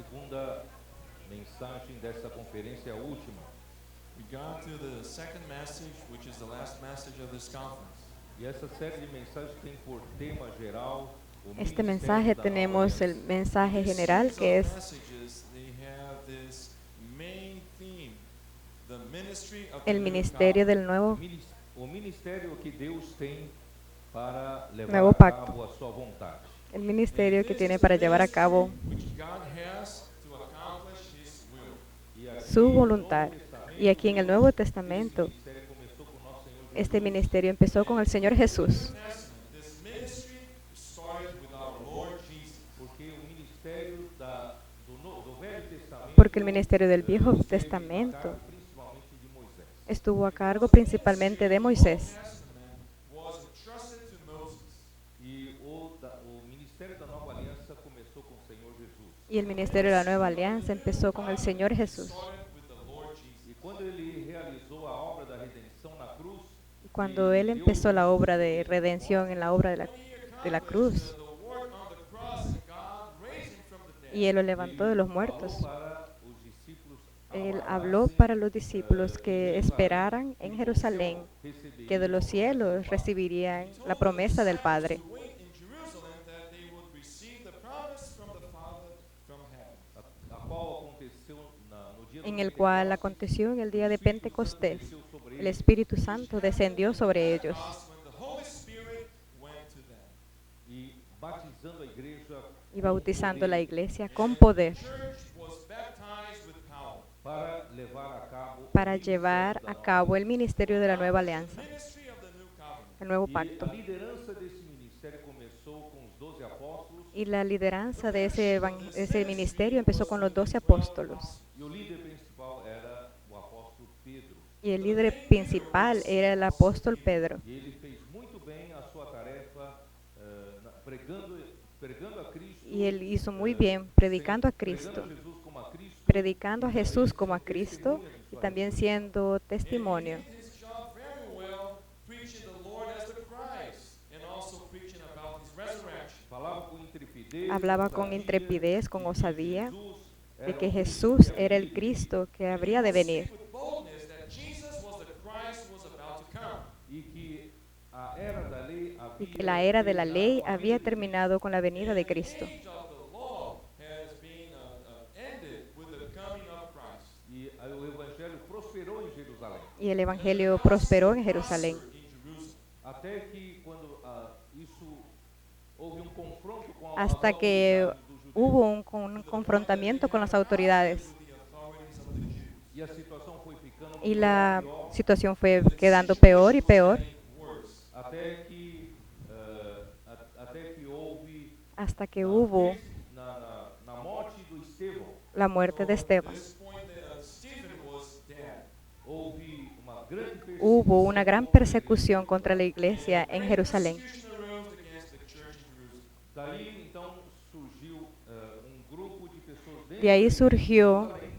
segunda mensagem dessa conferência, a última. We got to the second message, which is the last message of this conference. E essa série de mensagens tem por tema geral o Este ministério mensaje da nova tenemos el aliança. mensaje This general series que of es messages, they have this main theme, the ministry of the el new ministerio covenant. del nuevo O ministério que Deus tem para levar Nuevo a pacto. cabo a sua vontade. el And ministerio que this tiene is para the llevar a ministry cabo which God has to accomplish His will. E aqui, su no voluntad. Novo Testamento, Y aquí en el Nuevo esse Testamento, ministério começou com nosso Senhor este Jesus. ministerio empezó con el Señor Jesús, Testament, this ministry started with our Lord Jesus. Porque o ministério do Velho Testamento porque el ministerio del Viejo esteve a Testamento cargo principalmente de Moisés. estuvo a cargo principalmente de Moisés. The Old Testament was entrusted to Moses. E o ministério da Nova Aliança começou com o Senhor Jesus. Y el ministerio de la Nueva Alianza empezó con el Señor Jesús. Started with the Lord E Jesus. quando ele realizou a obra da redenção na cruz, Y cuando Él empezó la obra de redención en la obra de la cruz, The work on the cross, and God raised Him from the dead. y Él lo levantó de los falou muertos, para os discípulos Él aguardassem, habló para los discípulos que esperaran en Jerusalén, que de los cielos recibirían la promesa del Padre, To wait in Jerusalem that they would receive the promise from the Father from heaven. a qual aconteceu no dia do en el cual Pentecostes. aconteció en el día de Pentecostés. Desceu sobre El eles. Espíritu Santo descendió sobre ellos Pentecost, when the Holy Spirit went to them. E batizando a igreja y bautizando la poder iglesia con poder The church was baptized with power. para levar a cabo o para ministério llevar da a nova cabo el ministerio de la nueva alianza, Ministry of the new covenant. el nuevo E pacto. a liderança desse ministério começou com os 12 apóstolos Y la lideranza de ese ministerio empezó con los 12 apóstolos. e o líder principal era o apóstolo Pedro. Y el líder principal era el apóstol Pedro. E ele fez muito bem a sua tarefa pregando a Cristo. Y él hizo muy bien predicando a Cristo, Pregando a Jesus como a Cristo. predicando a Jesús como a Cristo y también siendo testimonio. He did his job very well, preaching the Lord as the Christ, and also preaching about His resurrection. Falava com intrepidez, Hablaba con ousadia, intrepidez, con de que osadía, Jesus de era que o Jesús Cristo que era el había de Cristo que habría de venir With boldness that Jesus was the Christ who was about to come. e que a era da lei y havia que la era de la ley terminado com a había vinda de terminado con la venida de Cristo. The age of the law has been ended with the coming of Christ. E o evangelho prosperou em Jerusalém. Y el Evangelio prosperó en Jerusalén, In Jerusalem. Até que quando isso houve um confronto com hasta as que autoridades dos judeus. hubo un confrontamiento con las autoridades With the authorities of the Jews. E a situação foi ficando y pior la e pior, situación fue quedando peor y peor Worse. até que houve hasta que hubo na morte do Estevão, la muerte de Esteban. This point that Stephen was dead. houve uma grande Hubo una gran persecución contra la iglesia en Jerusalén. Persecution arose against the church in Jerusalem. Daí então surgiu grupo de pessoas dentro De ahí da surgió, igreja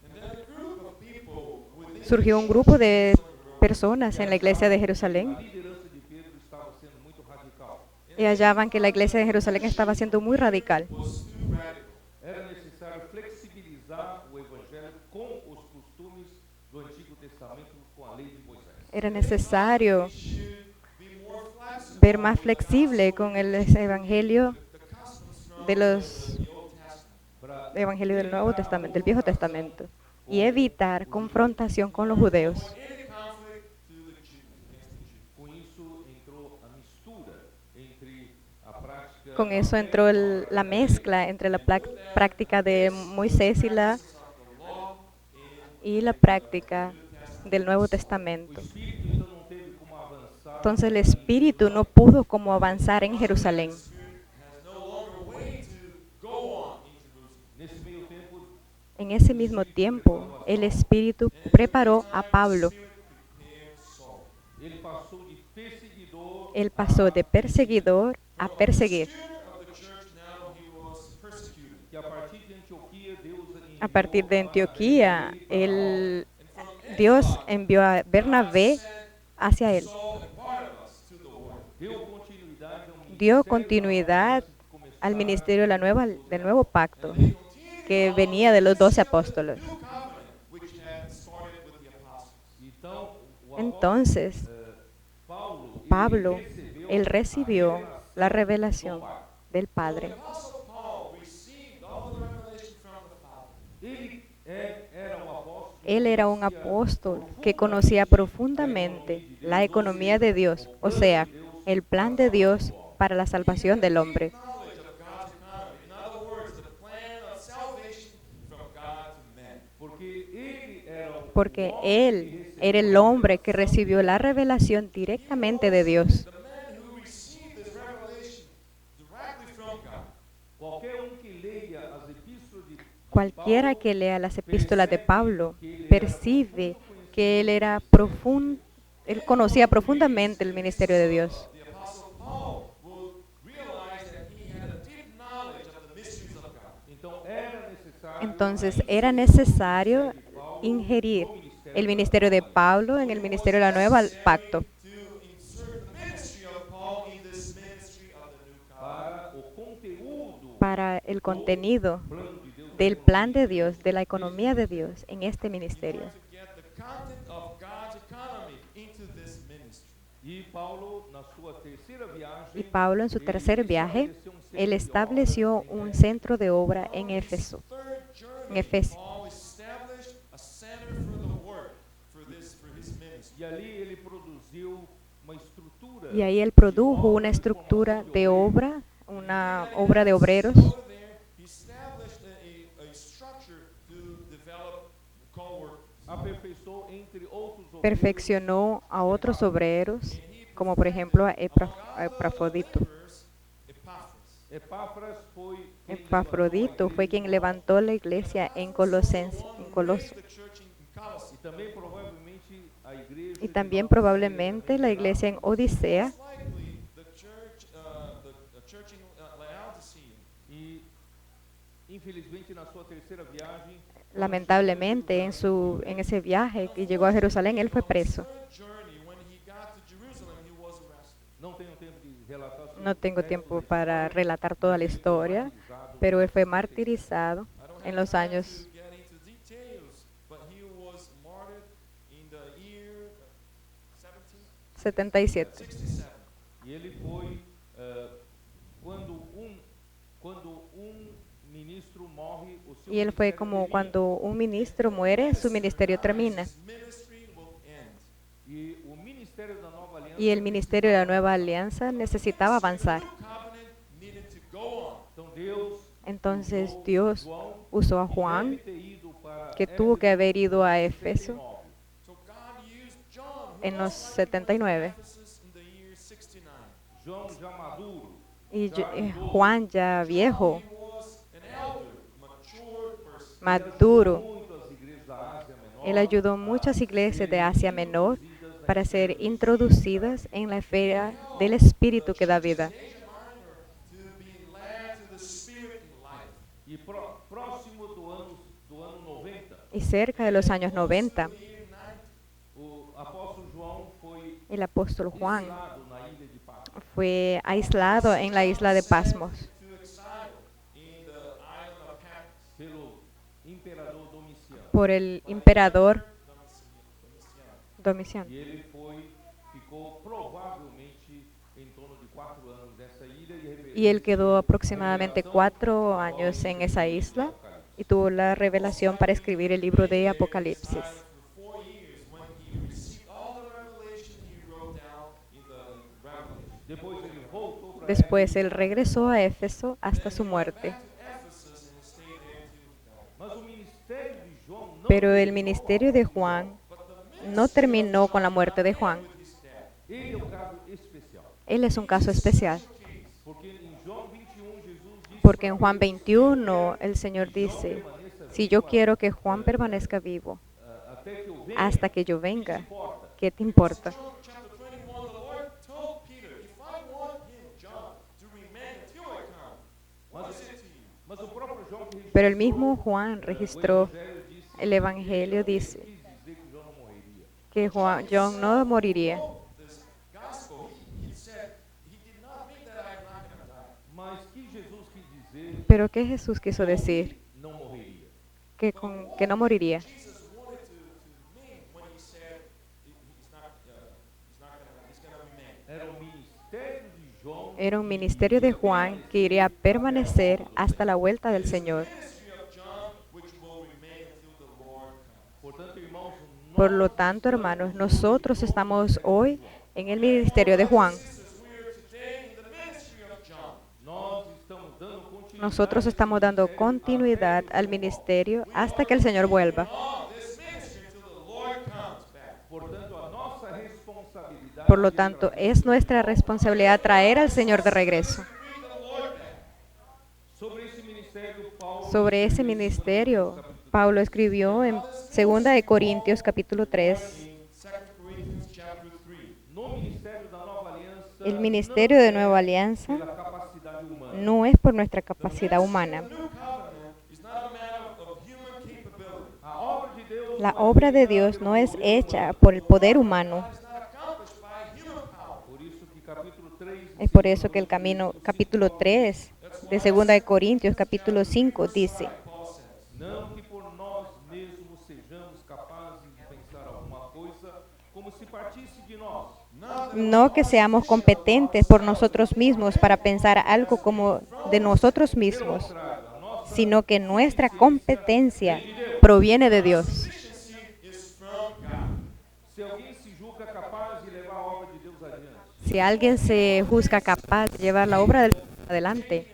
And then a group of people within surgió un grupo de personas en la iglesia de Jerusalén a liderança de Pedro estava sendo muito radical. y hallaban que la iglesia de Jerusalén estaba siendo muy radical. was too radical. Era necessário flexibilizar o evangelho com os costumes do Antigo Testamento, com a lei de Moisés. Era necesario Should be more flexible. ver más flexible con el evangelio The customs from de los the Old Testament. Para evangelio del Nuevo Testamento, del Viejo Testamento, y evitar confrontación con los judeos. Any conflict to the Jew, against the Jew. com isso entrou a mistura entre a prática Con eso entró la mezcla entre la práctica de Moisés Of the law in y la práctica del Nuevo Testamento. o Espírito então não teve como avançar. Entonces el Espíritu no pudo como avanzar en Jerusalén. has no longer way to go on in Jerusalem. Nesse meio tempo, En ese mismo tiempo, el Espíritu preparó a Pablo. Prepared Saul. ele passou de perseguidor Él pasó de perseguidor a perseguir. Persecutor of the church, now he was persecuted. que a partir de Antioquia Deus A partir de Antioquía, Dios envió a Bernabé hacia él. Saul and Barnabas to the work. deu continuidade ao Dio ministério continuidad da al começar ministerio de del nuevo pacto. They continued que venía de los 12 apóstoles. new covenant which had started with the apostles. Então, o Entonces, Pablo, él recibió la revelación del The Padre. apostle Paul received all the revelation from the Father. Era um apóstolo Él era un apóstol que conocía profundamente la economía de Dios, o sea, el plan de Dios para la salvación del hombre. Knowledge of God's economy. In other words, the plan of salvation from God to men. Porque él era el hombre que recibió la revelación directamente de Dios. The man who received this revelation directly from God. Qualquer que leia as epístolas de Cualquiera que lea las epístolas de Pablo percibe que él conocía profundamente el ministerio de Dios. The apostle Paul will realize that he had a deep knowledge of the mysteries of God. Entonces era necesario ingerir el ministerio de Pablo en el ministerio de la Nueva Pacto To insert the ministry of Paul in this ministry of the new covenant. para o conteúdo para el contenido plano de Deus. del plan de Dios, de la economía de Dios en este ministerio. To get the content of God's economy into this ministry. E Paulo, na sua terceira viagem, Y Pablo en su tercer viaje, él estableció un centro de obra en Éfeso. Third journey, En Efesios. Paul established a center for the work for his ministry. e ali ele produziu uma estrutura. Y ahí él produjo una estructura de obra, una obra de obreros, Over there, he established a structure to develop co-workers. Aperfeiçoou entre outros obreiros. perfeccionó a otros obreros, como por ejemplo a Epafrodito. Epaphras. Epáfras foi quem Epafrodito fue quien levantó la iglesia en Colosense, en Coloso. The church in Colossae. e também provavelmente a igreja Y de también Laodiceia. probablemente la iglesia en Odisea. Most likely, the church in Laodicea. E infelizmente na sua terceira viagem Lamentablemente en ese viaje que llegó a Jerusalén, él fue preso. Third journey, when he got to Jerusalem, he was arrested. não tenho tempo de relatar sobre No tengo o resto tiempo da para história, relatar toda la historia, martirizado, pero él fue martirizado I don't en have los time años to get into details, but he was martyred in the year 77. 67. e ele foi quando um ministro morre, o seu Y él fue ministério como termina. cuando un ministro muere, su ministerio termina. His ministry will end. E o ministério da Nova Aliança Y el ministerio de la Nueva Alianza necesitaba avanzar. The new covenant needed to go on. Então Deus Entonces usou Dios João, usó a que Juan, deve ter ido para que tuvo que haber ido a Éfeso 79. So God used John, who en los most likely went to 79. Ephesus in the year 69. João já maduro, Y já idoso, Juan ya viejo, He was an elder, mature person. maduro, muito as igrejas da Ásia Menor, él ayudó muchas iglesias de Asia Menor para ser introducidas en la esfera del Espíritu que da vida. Asia Minor to be led to the Spirit in life. e próximo do ano 90, Y cerca de los años 90, The year 90, o apóstolo João foi el apóstol Juan exilado na ilha de Páscoa. fue aislado en la isla de Pasmos to exile in the island of Patmos. pelo imperador Domiciano. por el emperador Domiciano. Domiciano. E ele ficou provavelmente em torno de 4 anos nessa ilha Y él quedó aproximadamente 4 años en esa isla y tuvo la revelación para escribir el libro de Apocalipsis. For 4 years, when he received all the revelation he wrote down in the Revelation. Depois ele voltou para Después él regresó a Éfeso hasta su muerte. Back to Ephesus and stayed there till Mas o ministério de João não Pero el ministerio de Juan no terminó con la muerte de Juan. ele é um caso especial. Él es un caso especial, Porque em João 21 Jesus disse porque en Juan 21 el Señor dice, si yo quiero que Juan permanezca vivo até que eu venha, hasta que yo venga, importa. ¿qué te importa? John chapter 21, the Lord told Peter, if I want him, John, to remain until I come, what is it to you? Mas o próprio João que Pero el mismo Juan registró, Evangelho disse el Evangelio dice quis dizer que João não morreria. que John no moriría. This gospel, he said, he did not mean that I'm not going to die. Mas que Jesus quis dizer Pero ¿qué Jesús quiso decir? não morreria. que no moriría. Jesus wanted to mean when he said he's gonna remain. Era o ministério de João. Era un ministerio de Juan que iría a permanecer hasta la vuelta del Señor. Ministry of John, which will remain until the Lord comes. Portanto, irmãos, Por lo tanto, hermanos, nosotros estamos hoy en el ministerio de Juan. Sisters, we are today in the ministry of John. nós estamos dando continuidade. Nosotros estamos dando continuidad al ministerio hasta que el Señor vuelva. Oh, this ministry until the Lord comes back. Portanto, a nossa responsabilidade Por lo tanto, es nuestra responsabilidad traer al Señor de regreso. Bring the Lord back. sobre esse ministério, Paulo Sobre ese ministerio, Pablo escribió en 2 de Corintios capítulo 3. In 2 Corinthians chapter 3. no ministério da nova aliança, El ministerio de Nueva Alianza pela capacidade humana. no es por nuestra capacidad humana. The new covenant is not a matter of human capability. A obra de Deus La obra de Dios no es hecha por el poder humano. It's not accomplished by human power. por isso que capítulo 3 Es por eso que el capítulo 3 de 2 de Corintios capítulo 5 dice: Paul says. não que por nós mesmos sejamos capazes de pensar alguma coisa como se partisse de nós, no que seamos competentes por nosotros mismos para pensar algo como de nosotros mismos, sino que nuestra competencia proviene de Dios. Sufficiency is from God. se alguém se julga capaz de levar a obra de Deus adiante, Si alguien se juzga capaz de llevar la obra de Dios adelante,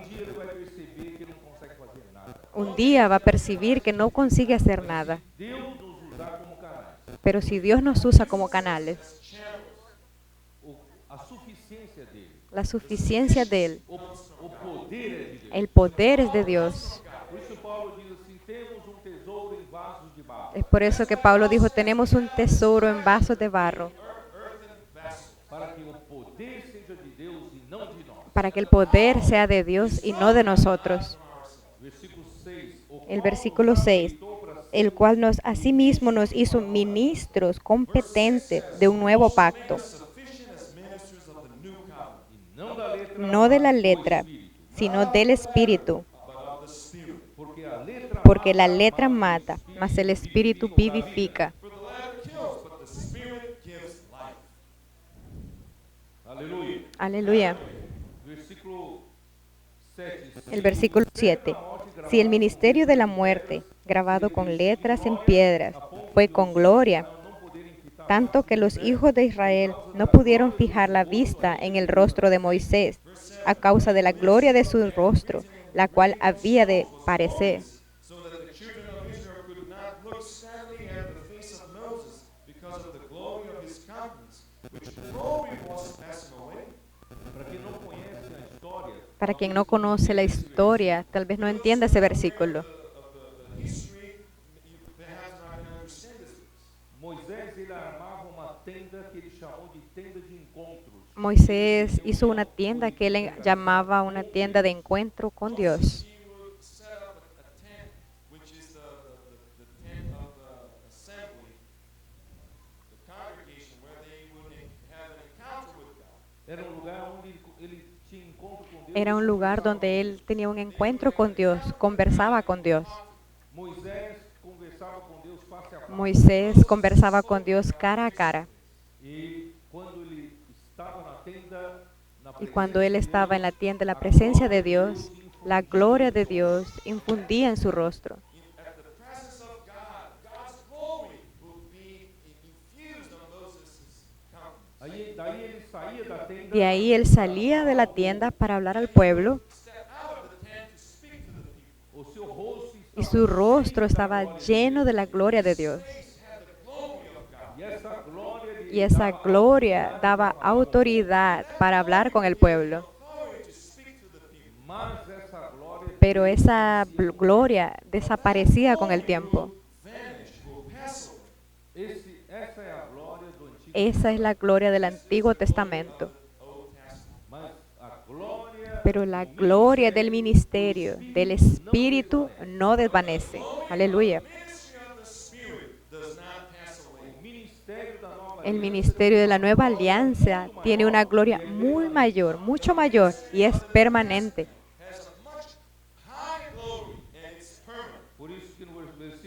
dia ele vai perceber que não consegue fazer nada. un día va a percibir que no consigue hacer nada. Deus nos usar como canais, Pero si Dios nos usa como canales, a suficiência dele, la suficiencia de Él, o poder é de Deus. el poder es de Dios. Por isso Paulo diz assim, temos tesouro em vasos de barro, Es por eso que Pablo dijo, tenemos un tesoro en vasos de barro, para que o poder seja de Deus e não de nós. para que el poder sea de Dios y no de nosotros. Versículo 6, o El versículo 6, el cual asimismo nos hizo ministros competentes de un nuevo pacto, Sufficient as ministers of the new covenant, não da letra, no de la letra, sino del Espíritu, but of the Spirit. porque la letra mata, mas el Espíritu vivifica. For the letter kills, but the Spirit gives life. aleluia. Aleluya. Versículo 7, El versículo 7. Si el ministerio de la muerte, grabado con letras en piedras, fue con gloria, tanto que los hijos de Israel no pudieron fijar la vista en el rostro de Moisés a causa de la gloria de su rostro, la cual había de parecer. So that the children of Israel could not look sadly at the face of Moses because of the glory of his countenance, which glory was passing away. para quem não conhece a história, Para quien no conoce la historia, tal vez no entienda ese versículo. Of the history, you perhaps not can understand this. Moisés ele armava uma tenda que ele chamou de tenda de encontros. Moisés hizo una tienda que él llamaba una tienda de encuentro con Dios. He would set up a tent, which is the tent of the assembly, the congregation, where they would have an encounter with God. Era lugar onde ele tinha encontro com Deus. Era un lugar donde él tenía un encuentro con Dios, conversaba con Dios. Moisés conversava com Deus face a face. Moisés conversaba con Dios cara a cara. E quando ele estava na tenda, na Y cuando él estaba en la tienda, la presencia de Dios, la gloria de Dios infundía en su rostro. At the presence of God, God's glory would be infused on Moses' countenance. daí ele saía da tenda, De ahí él salía de la tienda para hablar al pueblo Step out of the tent to speak to the people. o seu rosto y su rostro estaba lleno de la gloria de Dios. Had the glory of God. e essa glória de Y esa gloria daba autoridad para hablar con el pueblo. Glory to speak to the people. mas essa glória Pero esa gloria desaparecía con el tiempo. Vanish, will pass away. essa é a glória do antigo, Esa es la gloria del Antiguo Testamento. Old Testament. mas a glória Pero la gloria del ministerio, del Espíritu, no desvanece. Aleluya. Ministry of the Spirit does not pass away. ministério da nova El ministerio de la nueva alianza tiene una gloria muy mayor, mucho mayor, y es permanente. Has a much high glory, and it's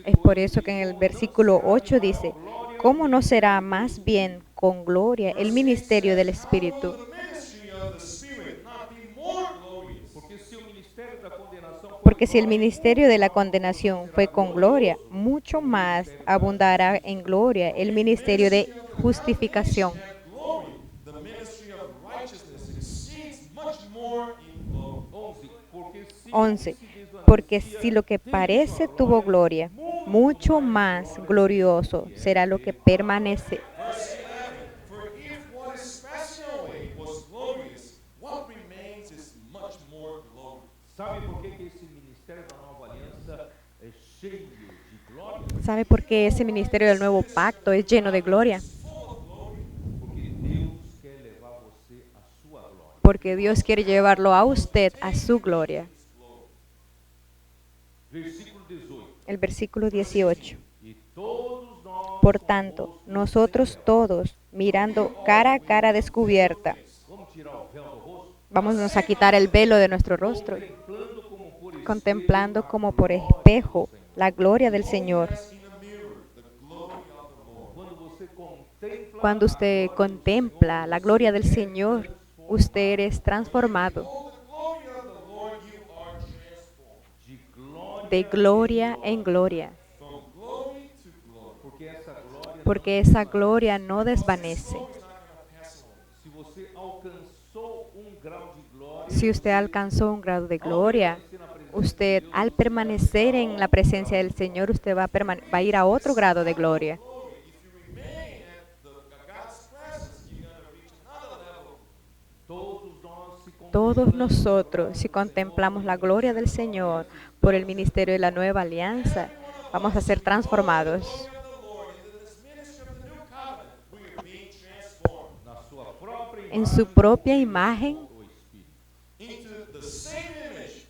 Es por eso que en el versículo 8 dice, ¿cómo no será más bien con gloria el ministerio del Espíritu? The ministry of the Spirit not be more glorious. Porque se o ministério da condenação for Porque si el ministerio de la condenación fue con gloria, mucho más abundará en gloria el ministerio de justificación. And glory, the ministry of righteousness exceeds much more in glory. 11. 11. Porque si lo que parece tuvo gloria, mucho más glorioso será lo que permanece. Verse 11, for if what is passing away was glorious, what remains is much more glory. Sabe por que esse ministério da nova aliança é cheio de glória? ¿Sabe por qué ese ministerio del nuevo pacto es lleno de gloria? Porque Deus quer levar você à sua glória. Porque Dios quiere llevarlo a usted a su gloria. Versículo 18. El versículo 18. E todos nós, Por tanto, nosotros todos, mirando cara a cara descubierta, vamos tirar o véu do rosto, vámonos a quitar el velo de nuestro rostro, contemplando como por espelho contemplando como por espejo la gloria del Señor. In a mirror, the glory of the Lord. quando você contempla Cuando usted contempla la gloria del Señor, usted es transformado Oh, the glory of the Lord, you are transformed. de glória, de gloria en gloria, From glory to glory. porque essa glória porque esa gloria no desvanece. Glory is not going to pass away. se você alcançou grau de glória, Si usted alcanzó un grado de gloria, usted al permanecer en la presencia del Señor, usted va a ir a otro grado de gloria. Glory. If you remain at God's presence, you're going to reach another level. todos nós se Todos nosotros, si contemplamos la gloria del Señor por el ministerio de la nueva alianza, vamos a ser transformados. Glory of the Lord, into this ministry of the new covenant, we are being transformed na sua própria En su propia imagen, o Espírito. into the same image,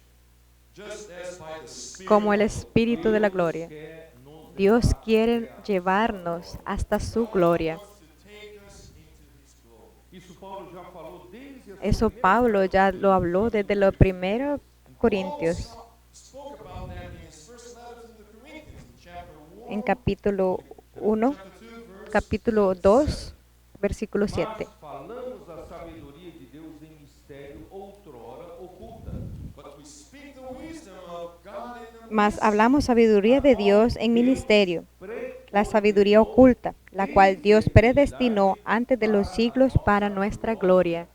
just as by the Spirit. como el Espíritu de la gloria. Quer nos Dios quiere llevarnos hasta su gloria. To take us into His glory. Isso Paulo já falou desde a Eso Pablo ya lo habló desde los primeros Corintios, Spoke about that in his first letter to the Corinthians, in chapter 1, en capítulo 1, chapter 2, verse capítulo 2, versículo 7. Mas falamos a sabedoria de Deus em mistério outrora oculta, But we speak the wisdom of God in the Mas hablamos sabiduría de Dios en ministerio, la sabiduría oculta, la cual Dios predestinó antes de los siglos para nuestra gloria.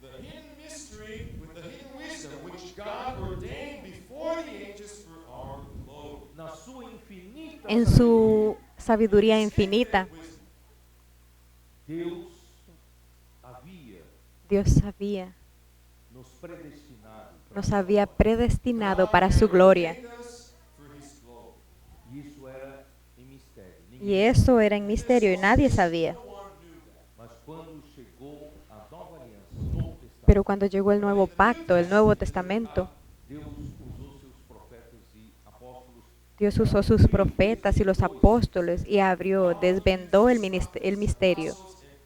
the hidden mystery with the hidden wisdom which God ordained before the ages for our glory. na sua infinita En su sabiduría infinita, Deus havia Dios sabía, nos predestinado nos había predestinado para su gloria. Made us for His glory. e isso era em mistério. Y Ninguém, eso era en misterio y nadie sabía. No one knew that. mas quando chegou a nova aliança, o Novo Testamento, Pero cuando llegó el nuevo pacto, el Nuevo Testamento, Deus usou seus profetas e apóstolos Dios usó sus profetas y los apóstoles y abrió, desvendó el misterio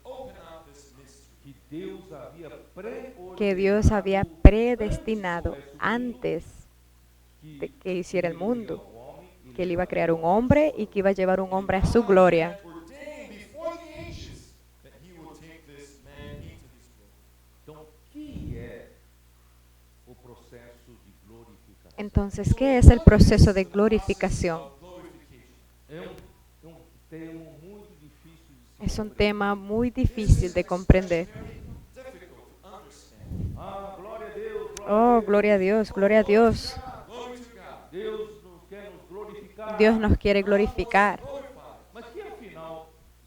Open up this mystery. que Deus havia que Dios había predestinado antes de que hiciera el mundo, que Él iba a crear un hombre y que iba a llevar un hombre a su gloria. Ordained before the ages that He would take this man into His glory. Então, o que é o processo de glorificação? Entonces, ¿qué es el proceso de glorificación? Glorification. É um termo muito difícil de se Es un tema muy difícil de comprender. Difficult to understand. glória a Deus, Oh, gloria a Dios, gloria a Dios. Glory to God. Deus nos quer nos glorificar. Dios nos quiere glorificar. Mas que afinal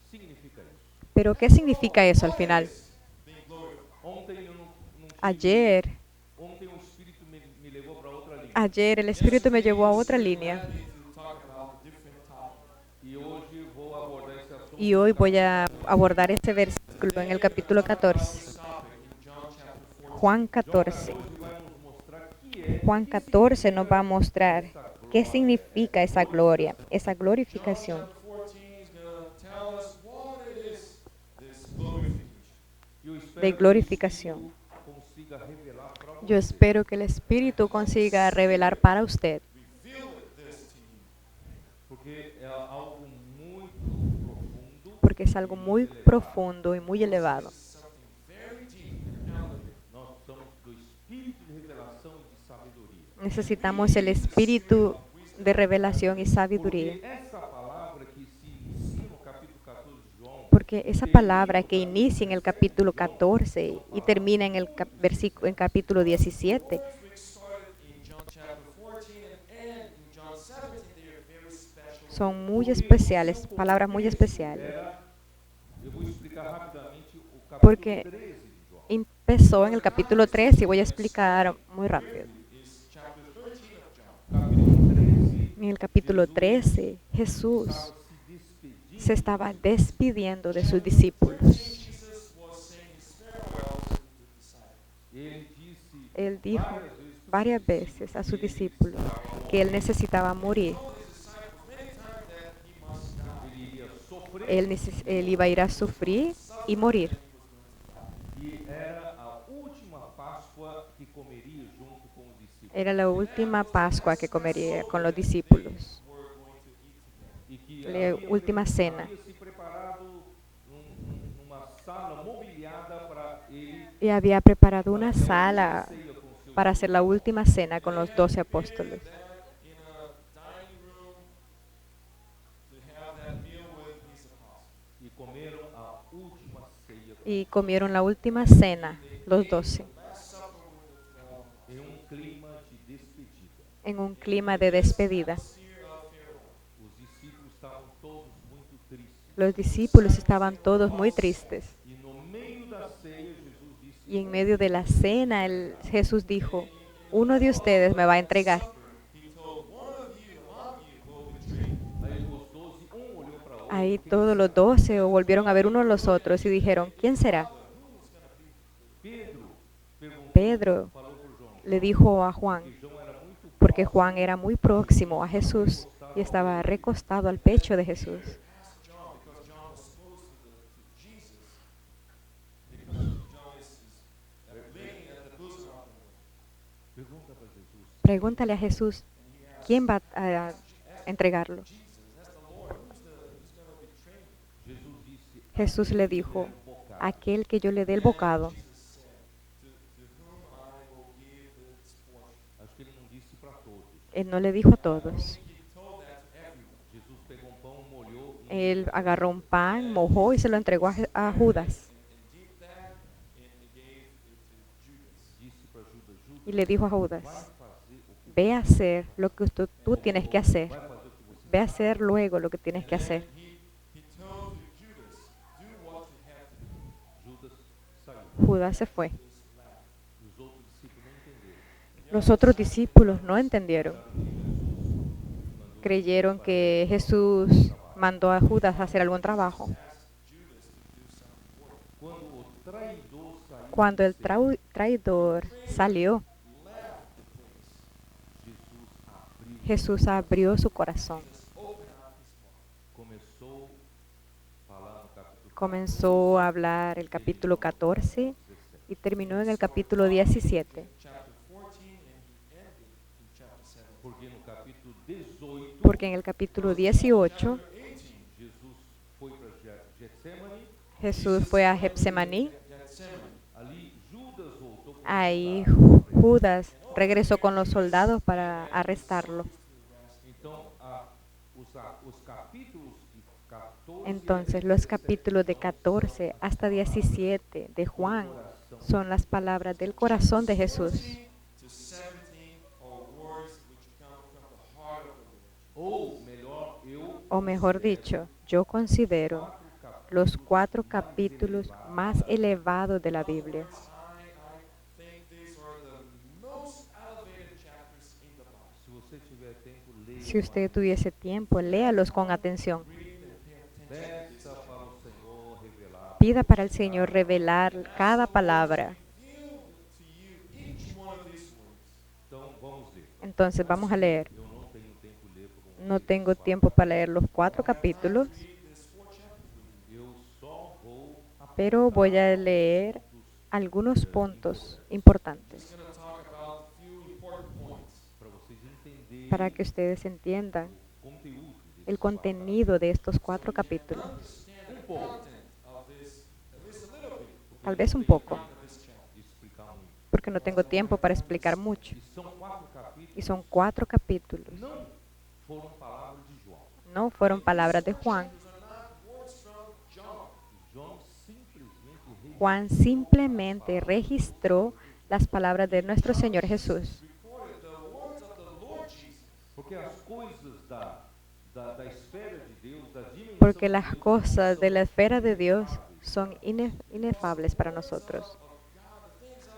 significa isso? Pero ¿qué significa eso al final? Being glorified. Ontem eu não tive- Ayer, ontem o Espírito me levou para outra linha. ayer el Espíritu me llevó a otra línea Ready to talk about a different topic. E hoje vou abordar esse assunto. y hoy voy a abordar este versículo en el capítulo 14. Topic in John chapter 4. Juan 14. Hoje vai nos mostrar que é Juan 14 nos va a mostrar qué significa esa gloria, esa glorificación. Chapter 14 is going to tell us what it is, this glorification. e eu espero De glorificación. que consiga revelar para Yo espero que el Espíritu consiga revelar para usted, Reveal this to you. porque é algo muito profundo. porque es algo muy profundo y muy elevado. Something very deep and elevated. Nós precisamos do espírito de revelação e de sabedoria. Necesitamos el espíritu de revelación y sabiduría. Porque essa palavra que se inicia no capítulo 14 de João, Porque esa palabra que inicia en el capítulo 14 y termina en el en capítulo 17, Words which started in John chapter 14 and end in John 17, they are very special. son muy especiales, palabras muy especiales. eu vou explicar rapidamente o capítulo Porque 13 de João. empezó en el capítulo 13 y voy a explicar muy rápido. Is chapter 13 of John. Capítulo 13, En el capítulo 13, Jesús estava se despedindo. se estaba despidiendo de sus discípulos. Jesus was saying his farewells to the disciples. Ele disse Él dijo várias vezes varias veces a sus discípulos que él necesitaba morir. Told his disciples many times that he must die. ele iria sofrer Él iba a ir a sufrir y morir. e era a última Páscoa que comeria junto com os discípulos. Era la última Pascua que comería con los discípulos, We're going to eat together. E que la última cena. havia se preparado numa sala mobiliada para ele Y había preparado una fazer a sala ceia com seus para hacer la última cena con los 12 apóstoles. That in a dining room to have that meal with his apostles. e comeram a última ceia Y comieron la última cena, los 12, Last supper with the 12. em clima de despedida. en un clima de despedida. Sincere of farewell. Os discípulos estavam todos muito tristes. Los discípulos estaban todos muy tristes. E no meio da ceia, Jesus disse: Y en medio de la cena, Jesús dijo, uno de ustedes me va a entregar. He told one of you will betray me. Aí os 12, olhou para outro. Ahí todos los 12 volvieron a ver uno a los otros y dijeron, ¿quién será? Pedro perguntou, Pedro falou por João, le dijo a Juan, que João era muito porque Juan era muy próximo a Jesús y estaba recostado al pecho de Jesús. Asked John because John was close to Jesus. Because John is living at the bosom of the Lord. Pergunta para Jesus. Pregúntale a Jesús, ¿quién va a entregarlo? Jesus, that's the Lord. Who's going to betray me? Jesus disse: Jesús le dijo, aquel que yo le dé el bocado. Jesus said, to whom I will give this portion. Acho que ele não disse para todos. Él no le dijo a todos. He told that to everyone. Jesus pegou pão, molhou Él agarró un pan, mojó y se lo entregó a Judas. And dipped that and gave it to Judas. disse para Judas: Judas, Y le dijo a Judas, vai fazer o que ve a hacer lo que tú tienes que hacer. vai fazer o que você Ve a hacer luego lo que tienes que hacer. He told Judas, do what you have to do. Judas saiu. Judas se fue. Os outros discípulos não entenderam. Los otros discípulos no entendieron. Creyeron que Jesús mandó a Judas a hacer algún trabajo. Quando o traidor saiu, Cuando el traidor salió, Jesus abriu, Jesús abrió su corazón. começou a falar no capítulo Comenzó a hablar el capítulo 14 y terminó en el capítulo 17. Chapter 14 and he ended in chapter 17. porque no capítulo 18, Porque en el capítulo 18 Jesus foi para Getsemane. Jesús fue a Getsemaní. Gethsemane. Ali Judas voltou com Ahí Judas regresó con los soldados para arrestarlo. Então, os capítulos de 14 Entonces los capítulos de 14 hasta 17 de Juan son las palabras del corazón de Jesús. To 17 are words which come from the heart of the Lord. ou melhor, eu O mejor dicho, yo considero los 4 capítulos más elevados de la Biblia. I think these are the most elevated chapters in the Bible. se você tiver tempo, leia. Si usted tuviese tiempo, léalos con atención. Peça para o Senhor revelar. Pida para el Señor revelar cada palabra. Reveal to you each one of these words. Então, vamos ler. Entonces vamos a leer. Eu não tenho tempo de ler por No tengo tiempo para leer los 4 capítulos, Read these 4 chapters. Eu só vou pero voy a leer algunos puntos importantes I'm going to talk about a few important points para vocês entenderem para que ustedes entiendan o conteúdo desse el contenido de estos 4 capítulos. understand the content of this, at least a little bit, Tal vez un poco, of this chapter. explicar muito. porque no tengo tiempo para explicar mucho. E são 4 capítulos, Y son 4 capítulos. não foram palavras de João. No fueron palabras de Juan. These are not words from John. João simplesmente Juan simplemente registró las palabras de nuestro Señor Jesús. Recorded the words of the Lord Jesus. porque as coisas da esfera de Deus, da dimensão Porque de las Deus, cosas de la esfera de Dios inefáveis. son inefables para nosotros. Of God, the things of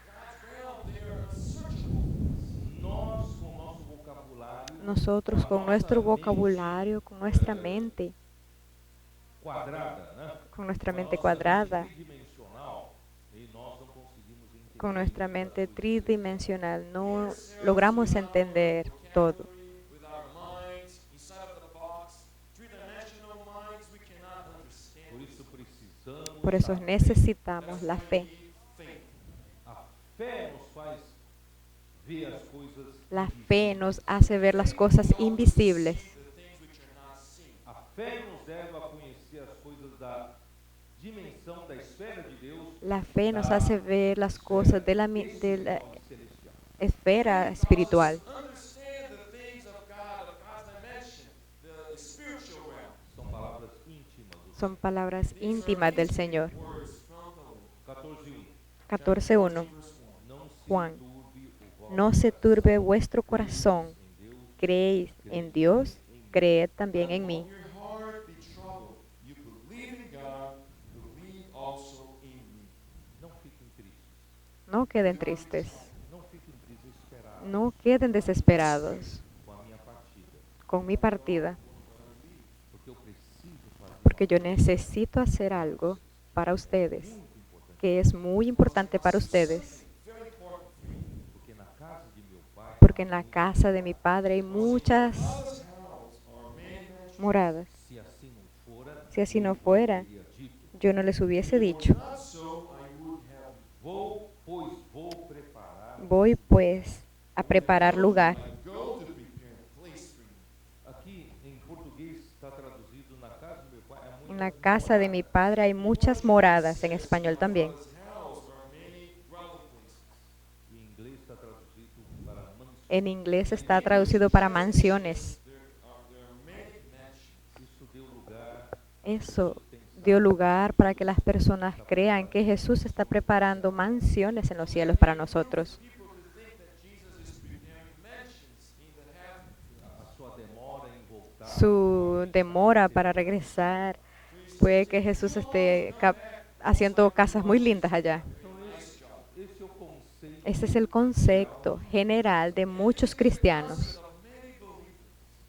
God's realm, they are unsearchable. Nós, com o nosso vocabulário, Nosotros con a nuestro nossa vocabulario, con nuestra mente, quadrada, né? con nuestra Com a mente nossa cuadrada, mente tridimensional, e nós não conseguimos entender. con nuestra mente tudo isso. tridimensional, no logramos entender todo. With our minds inside of the box, three-dimensional minds, we cannot understand. Por isso precisamos Por eso da fé. necesitamos la fe. Faith. A fé nos faz ver as coisas La invisíveis. fe nos hace ver las cosas invisibles. The things which are not seen. A fé nos leva a conhecer as coisas da dimensão da esfera de Deus, La fe nos da hace ver las cosas de la espiritual e celestial. esfera espiritual. Understand the things of God, of God's dimension, the spiritual realm. São palavras íntimas. do Son palabras íntimas del Señor. Words from the Lord. 14:1. 14:1. Verse 1. Não se Juan, turbe o vosso No se turbe vuestro corazón. em Deus, Creéis en Dios, creed también en mí. Your heart be troubled. You believe in God, believe also in me. não fiquem tristes. No queden tristes. Não fiquem desesperados No queden desesperados com a minha partida, con mi partida, porque eu preciso fazer porque yo necesito hacer algo para ustedes, muito importante, que es muy importante para ustedes. Very important for you. porque na casa de meu pai Porque en la casa de mi Padre hay muchas God's house are many mansions. moradas. se assim não fora, Si así no fuera, teria dito, yo no les hubiese dicho. Not so, I would have. vou preparar. Voy pues a preparar lugar. I go to prepare a place for you. Aqui em português está traduzido na casa de meu pai. É En la casa de mi Padre hay muchas moradas, en español también. God's house are many dwelling places. Em inglês está traduzido para mansão. En inglés está traducido para mansiones. There are many mansions. Isso deu lugar Eso dio lugar para que las personas crean que Jesús está preparando mansiones en los cielos para nosotros. People to think that Jesus is preparing mansions in the heaven. a sua demora em voltar. Su demora para regresar, puede que Jesús esté haciendo casas muy lindas allá. Então esse é o conceito. Ese es el concepto general de muchos cristianos.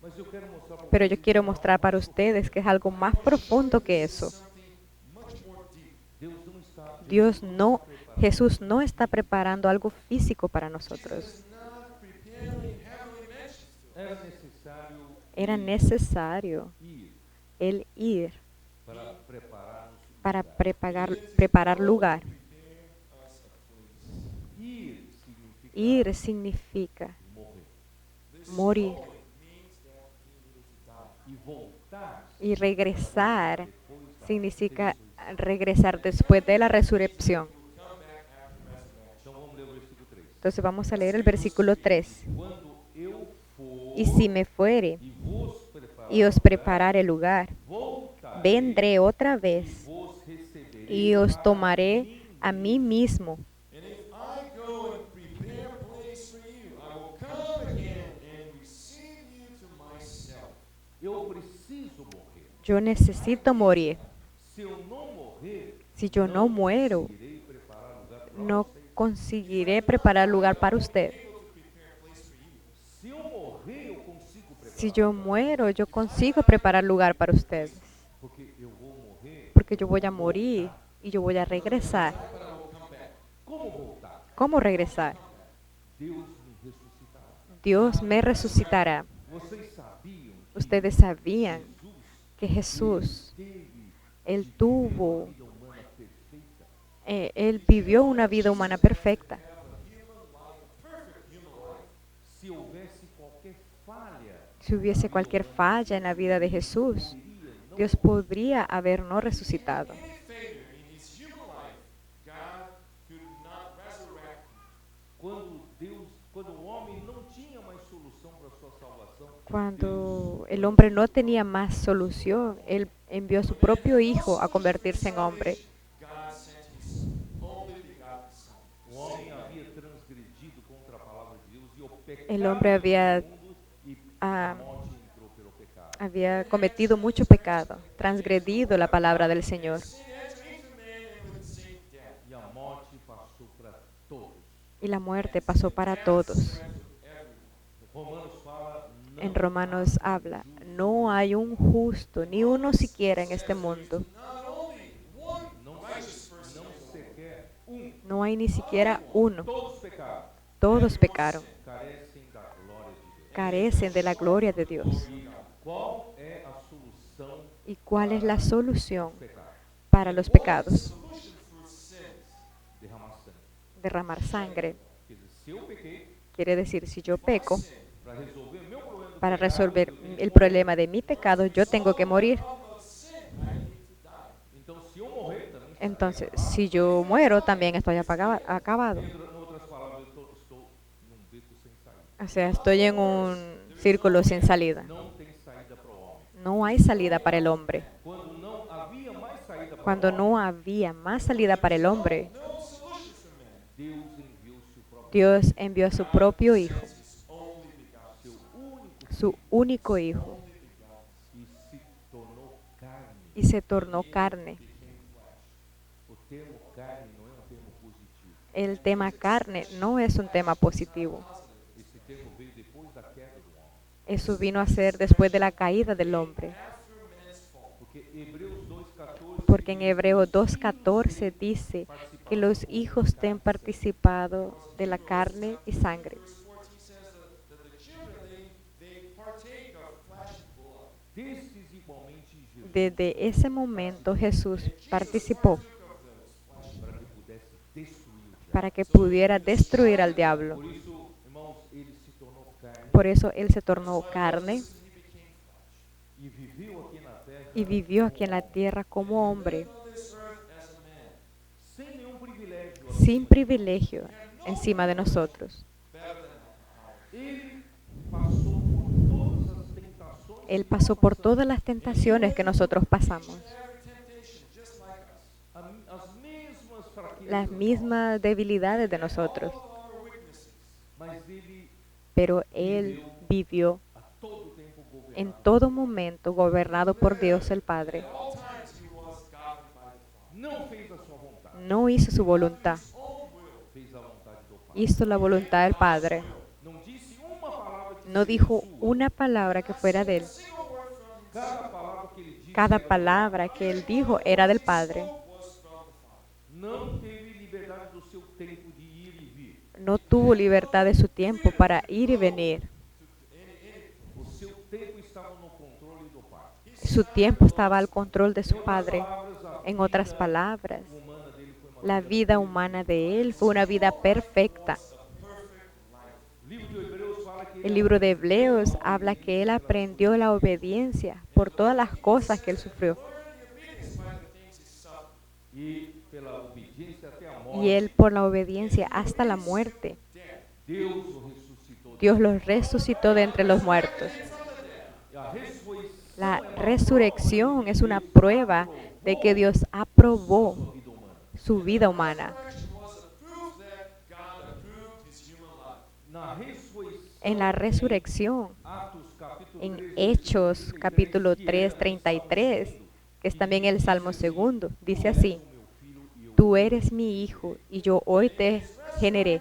Mas eu quero mostrar para Pero yo quiero mostrar para ustedes que es algo más profundo que eso. Much more deep. Deus não está Jesús no está preparando algo físico para nosotros. It's not preparing heavenly mansions to us. era necessário Era necesario ir el ir para prepararmos para lugar. preparar lugar. Prepare us a place. Ir significa Ir significa morrer. This morir. going means that he needed to die. E voltar Y regresar depois da significa ressurreição. regresar después de la resurrección. Come back after resurrection. Então vamos ler o versículo 3. Entonces vamos a leer el versículo 3. Quando eu for Y si me fuere e vos preparar y os preparare lugar, voltarei vendré otra e vez vos receberei y os para tomaré mim a mí mismo. And if I go and prepare a place for you, I will come again and receive you to myself. Eu preciso morrer. Yo necesito morir. Se eu não morrer, Si yo no muero, irei preparar lugar para no vocês. conseguiré preparar lugar para usted. Se eu morrer, eu consigo preparar. Si yo muero, yo consigo preparar lugar para ustedes. Porque eu vou morrer. Porque yo voy a morir y yo voy a regresar. But I will come back. Como voltar? ¿Cómo regresar? Deus me ressuscitará. Dios me resucitará. Vocês sabiam que Ustedes sabían Jesus que Jesús, teve Él tuvo, vida humana perfeita? Él vivió una vida humana perfecta. Se houvesse qualquer falha, si hubiese cualquier falla en la vida de Jesús, Dios podría haber no resucitado. Any failure in his human life, God could not resurrect him. quando o homem não tinha mais solução para sua salvação, Cuando el hombre no tenía más solución, Él envió a su propio Hijo a convertirse en hombre. God sent his only begotten Son. o homem havia transgredido contra a palavra de Deus e o pecado El hombre había, entrou no mundo e ah, a morte entrou pelo pecado. había cometido mucho pecado, transgredido la palabra del Señor. Sin entered into man and with sin death. E a morte passou para todos. Y la muerte pasó para todos. Romanos fala, não En Romanos habla, no hay un justo, ni uno siquiera en este mundo. Not only one não, righteous person, não sequer um. No hay ni siquiera uno. Todos pecaram, Todos pecaron, carecem da glória de Deus. carecen de la gloria de Dios. E qual é a solução ¿Y cuál es la solución do pecado? para los pecados? solution for sins. Derramar sangue. Derramar sangre. Quer dizer, se eu pequei, Quiere decir, si yo peco, para resolver o meu problema do para pecado, resolver el problema de mi pecado, yo tengo que morir. Of sin, I need to die. então se eu morrer também, Entonces, si yo muero, también estoy acabado. em outras palavras, eu estou num beco sem saída. O sea, estoy en un círculo sin salida. Não tem saída para o homem. No hay salida para el hombre. Quando não havia mais saída para Cuando o homem, no había más salida para el hombre, No solution for man. Deus enviou seu próprio Dios envió a su propio Hijo, His only begotten seu único su único Hijo, e se tornou carne. y se tornó carne. O termo carne não é um termo positivo. El tema carne no es un tema positivo. Esse termo veio depois da queda do homem. Eso vino a ser después de la caída del hombre. after man's fall. Porque Hebreus 2,14 Porque en Hebreo 2:14 dice que los hijos te han participado de la carne y sangre. Verse 14 says that the children, they partake of flesh and blood. destes igualmente Jesus, Desde ese momento Jesús participó para que pudesse destruir o diabo. para que pudiera destruir al diablo. Por isso, irmãos, ele se tornou carne Por eso Él se tornó carne e viveu aqui na terra y vivió aquí en la tierra como hombre, On this earth as a man. sem nenhum privilégio. sin privilegio encima de nosotros. Better than ours. Ele passou por todas as tentações, Él pasó por todas las tentaciones que nosotros pasamos, Every temptation, just like us. as mesmas fraquezas, las mismas debilidades de nosotros, All of our weaknesses. mas ele pero Él vivió a todo tempo governado. en todo momento gobernado por Dios el Padre. At all times he was governed by the Father. Não fez a sua vontade, No hizo su voluntad, Own will. fez a vontade do Pai. hizo la voluntad del Padre. Não disse uma palavra que No dijo una palabra que fuera de Él. Single word from him cada palavra que ele disse Cada era- palabra que Él dijo era del Padre. was from the Father. não teve liberdade do seu tempo de ir e vir. No tuvo libertad de su tiempo para ir y venir. O seu tempo estava no controle do Pai. Su tiempo estaba al control de su Padre. Palavras, a En otras palabras, humana dele foi uma la vida humana de Él fue una vida perfecta. O livro de Hebreus fala que El libro de Hebreos habla que Él aprendió la obediencia por todas las cosas que Él sufrió. Obedience by the things he suffered. e pela obediência até a Y morte, Él por la obediencia hasta la muerte. Deus o ressuscitou. Dios los resucitó de entre los muertos. A ressurreição La resurrección es una prueba de que Dios aprobó da vida humana. su vida humana. Resurrection was a proof that God approved his human life. Na ressurreição, En la resurrección, Atos capítulo en 13, Hechos versículo 33, capítulo que é 3, o 33, Salmo que es también el Salmo segundo, dice así: segundo, meu filho, e eu Tú eres mi hijo y yo hoy te generé.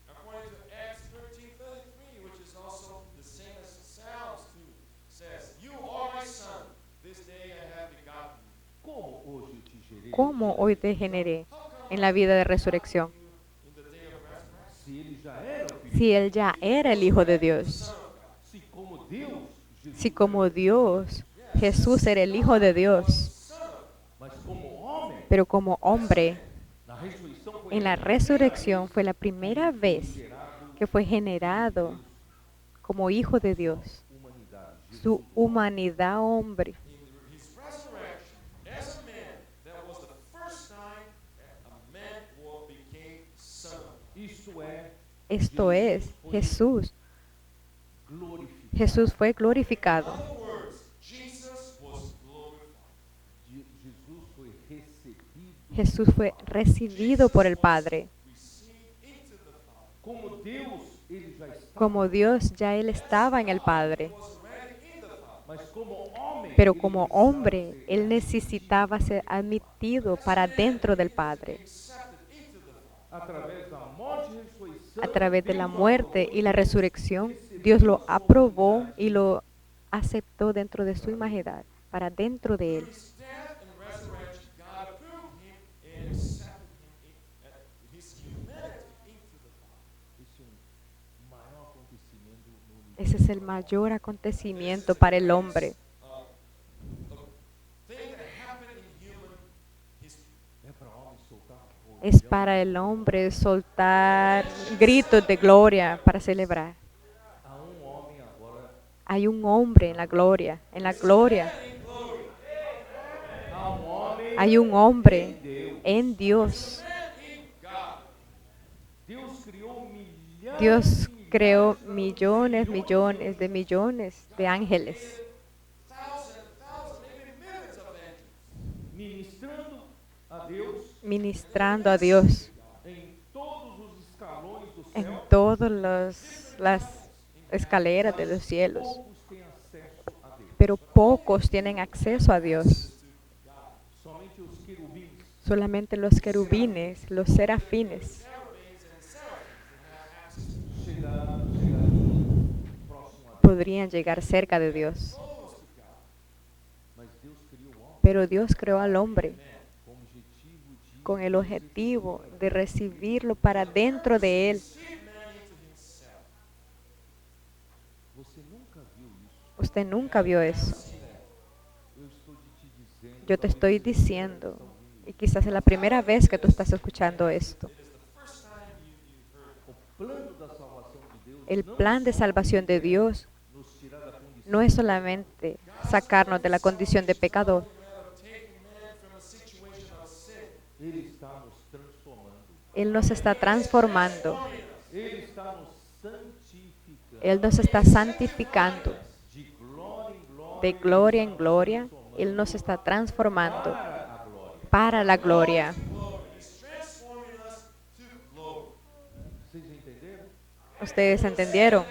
According to Acts 13:33, which is also the same as Psalms 2, says, "You are my son. This day I have begotten you." como hoje eu te gerei, ¿Cómo hoy te generé en la vida de resurrección? In the day of resurrection. se ele já era o filho, Si Él ya era el Hijo de Dios, se como Deus, Jesus, si como Dios, Jesús era el Hijo de Dios, mas como homem, pero como hombre, na ressurreição foi en la resurrección fue la primera vez gerado que fue generado como hijo de Dios, humanidade. su humanidad hombre. In his resurrection, as a man, that was the first time a man became son of God. Isto é, Esto es, Jesús. glorificado. Jesús fue In glorificado. other words, Jesus was glorified. Jesus foi recebido Jesús fue recibido por el Padre. Received into the Father. como Deus. Ele já está, Como Dios, ya Él estaba en el Padre. Was already in the Father. mas como homem, Pero ele como precisava hombre, ser Él necesitaba ser admitido para dentro del Padre. Accepted into the Father. através da morte e ressurreição. A través de la Deus o muerte aprovou y la e resurrección, recebeu Dios a lo sua aprobó humanidade. y lo aceptó dentro de su imagen, para dentro de Él. Through his death and resurrection, God approved him and accepted him his humanity into the Father. Esse é o maior acontecimento no universo. Ese es el mayor acontecimiento para el hombre. Thing that happened in human history. É para homem soltar Es para el hombre soltar gritos de gloria para celebrar. a homem agora. Hay un hombre en la gloria, en la gloria. A homem Hay un hombre Deus. en Dios. Deus criou milhares Dios e creó millones, millones de ángeles, Thousands, maybe millions of angels. ministrando a Deus ministrando a Dios em todos os escalões do en céu. todas las escaleras de los cielos. Poucos têm acesso a Deus. Pero pocos tienen acceso a Dios. Somente os querubins. Solamente los querubines, los serafines, Chegaram próximo a Deus. podrían llegar cerca de Dios. Mas Deus criou o homem Pero Dios creó al hombre com o objetivo de con el objetivo de recibirlo para dentro de Él. Você nunca viu isso. Usted nunca vio eso. Eu estou te dizendo. Yo te talvez estoy você diciendo, está ouvindo y quizás es la primera vez que tú estás escuchando esto. o plano da salvação de Deus. El não plan de salvación de Dios nos tirar da condição. no es solamente sacarnos de la condición de pecador. Taking man from a situation of sin. Ele está nos transformando. Él nos está transformando. Ele está nos santificando. Él nos está santificando. De glória em glória. De gloria en gloria, Él nos está transformando Para a glória. para la gloria. He's transforming us to glory. Vocês entenderam? ¿Ustedes entendieron?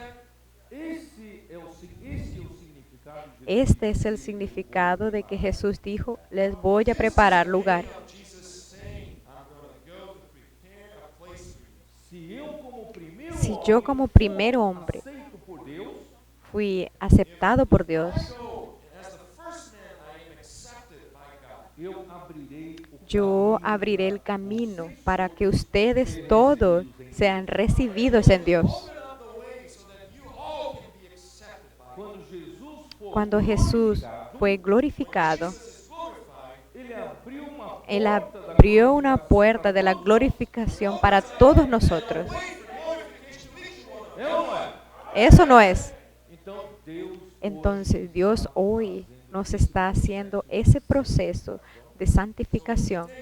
Esse é o significado de Este es el significado de que Jesús dijo, les voy a preparar lugar. Jesus saying, I'm going to go to prepare a place for you. Se eu como primeiro Si homem yo como primer hombre aceito por Deus, fui aceptado por Dios, So, as the first man, I am accepted by God. eu abrirei o yo caminho abriré el camino para que ustedes todos sean recibidos en Dios. Open up the way so that you all can be accepted by God. Quando Jesus for Cuando Jesús fue glorificado, Jesus is glorified. ele abriu uma Él porta da abrió una puerta de la glorificación para todos nosotros. É ou não é? Eso no es. Então Deus Entonces Dios hoy nos está haciendo ese proceso de santificación, God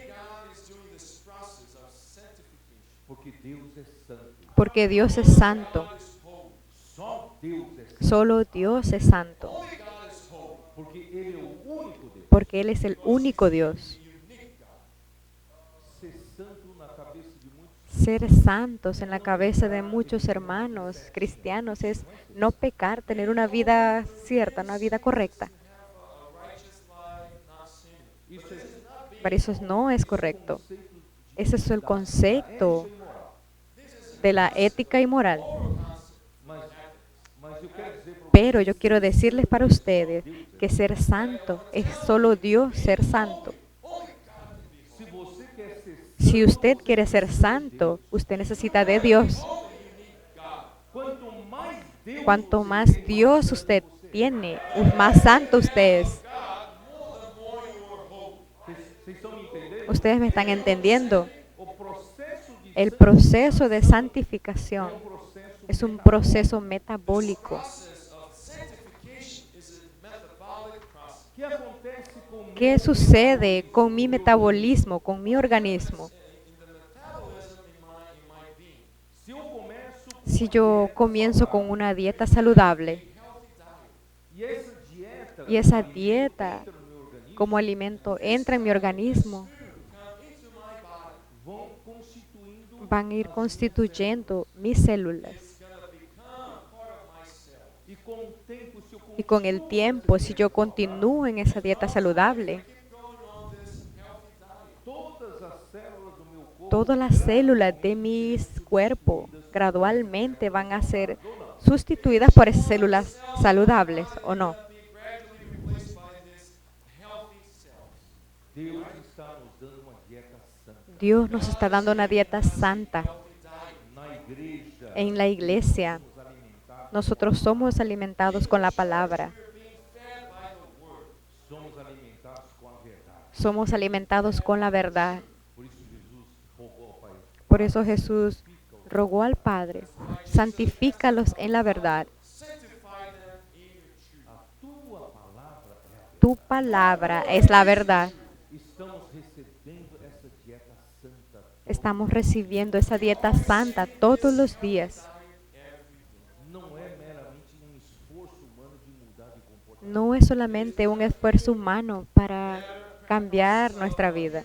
is doing this process of sanctification. porque Deus é santo. porque Dios es santo. God is holy. Só Deus é santo, Solo Dios es santo, Only God is holy. porque ele é o único Deus. porque Él es el único Dios. Unique God. Ser santo na cabeça de muitos Ser santos en la cabeza de muchos hermanos cristianos es no pecar, tener una vida cierta, una vida correcta. A righteous life, not sinning. isso é Pero eso no es correcto. conceito Ese es el concepto de moral. de la ética y moral. Mas eu quero dizer para Pero yo quiero decirles para ustedes que ser santo es solo Dios ser santo. se você quer ser Si usted quiere ser santo, usted necesita de Dios. quanto mais Deus Cuanto más Dios usted tiene, más santo usted es. vocês estão me entendendo? Ustedes me están entendiendo. O processo de El proceso de santificación é um processo Es un proceso metabólico. process of sanctification is a metabolic process. que acontece com ¿Qué sucede con mi metabolismo, con mi organismo? In the metabolism in my being. se eu começo com Si uma yo dieta comienzo con saudável, una dieta saludable Healthy diet. e essa dieta, y esa como alimento, entra no meu organismo, como alimento entra en mi organismo, Come into my body. vão constituindo van a ir as constituyendo mis células. It's going to become part of my cell. e com o tempo, se eu Y con el continuo tiempo, si yo continúo en esa dieta saludable, Keep going on this healthy diet. todas as células do meu corpo, todas las células de mi cuerpo gradualmente van a ser sustituidas por esas células saludables, ¿o no? Be gradually replaced by this healthy cells. Deus está nos dando uma dieta santa. Dios nos está dando una dieta santa. Healthy diet. Na igreja, En la iglesia, somos alimentados, nosotros somos alimentados con la palabra, We're being fed by the word. somos alimentados com a verdade. somos alimentados con la verdad. Por isso Jesus rogou ao Pai, Por eso Jesús rogó al Padre, santifícalos en la verdad. Sanctify them in your truth. a tua palavra é a verdade. Tu palabra es la verdad. Estamos recebendo essa dieta santa. Estamos recibiendo esa dieta santa todos los días. Não é meramente um esforço humano de mudar de comportamento. No es solamente un esfuerzo humano para cambiar nuestra vida,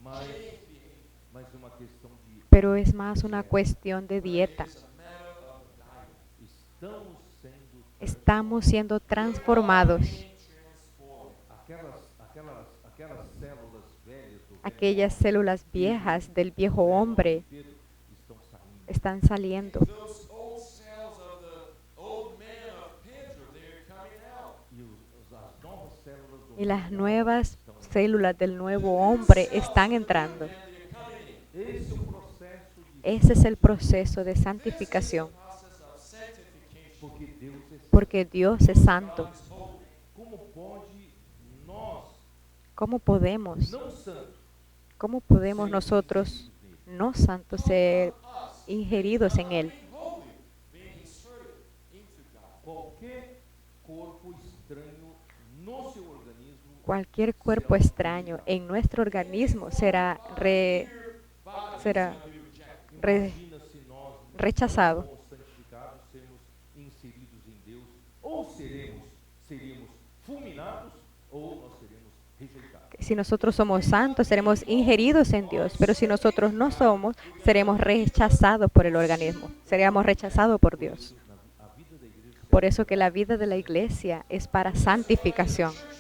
Mas uma questão de pero es más una cuestión de dieta. estamos sendo Estamos siendo transformados. aquelas células velhas do Aquellas células viejas del viejo hombre Pedro estão saindo. están saliendo. Those old cells of the old man of Pedro, they're coming out. E as novas células do Y las nuevas células del nuevo hombre están entrando. esse é o processo de Ese es el proceso de santificación, Process of sanctification. porque Deus é porque Dios es santo. como pode nós ¿Cómo podemos, não santos cómo podemos nosotros, no santos, ser ingeridos en Él? Holy, being inserted into God. qualquer corpo estranho no seu organismo Cualquier cuerpo extraño en nuestro organismo será imagina se nós rechazado. somos santificados, sermos inseridos em Deus, ou seríamos fulminados ou nós seremos rejeitados. Si nosotros somos santos, seremos ingeridos en Dios, pero si nosotros no somos, seremos rechazados por el organismo, seríamos rechazados por Dios. A vida da igreja Por eso que la vida de la iglesia es para santificación, Church life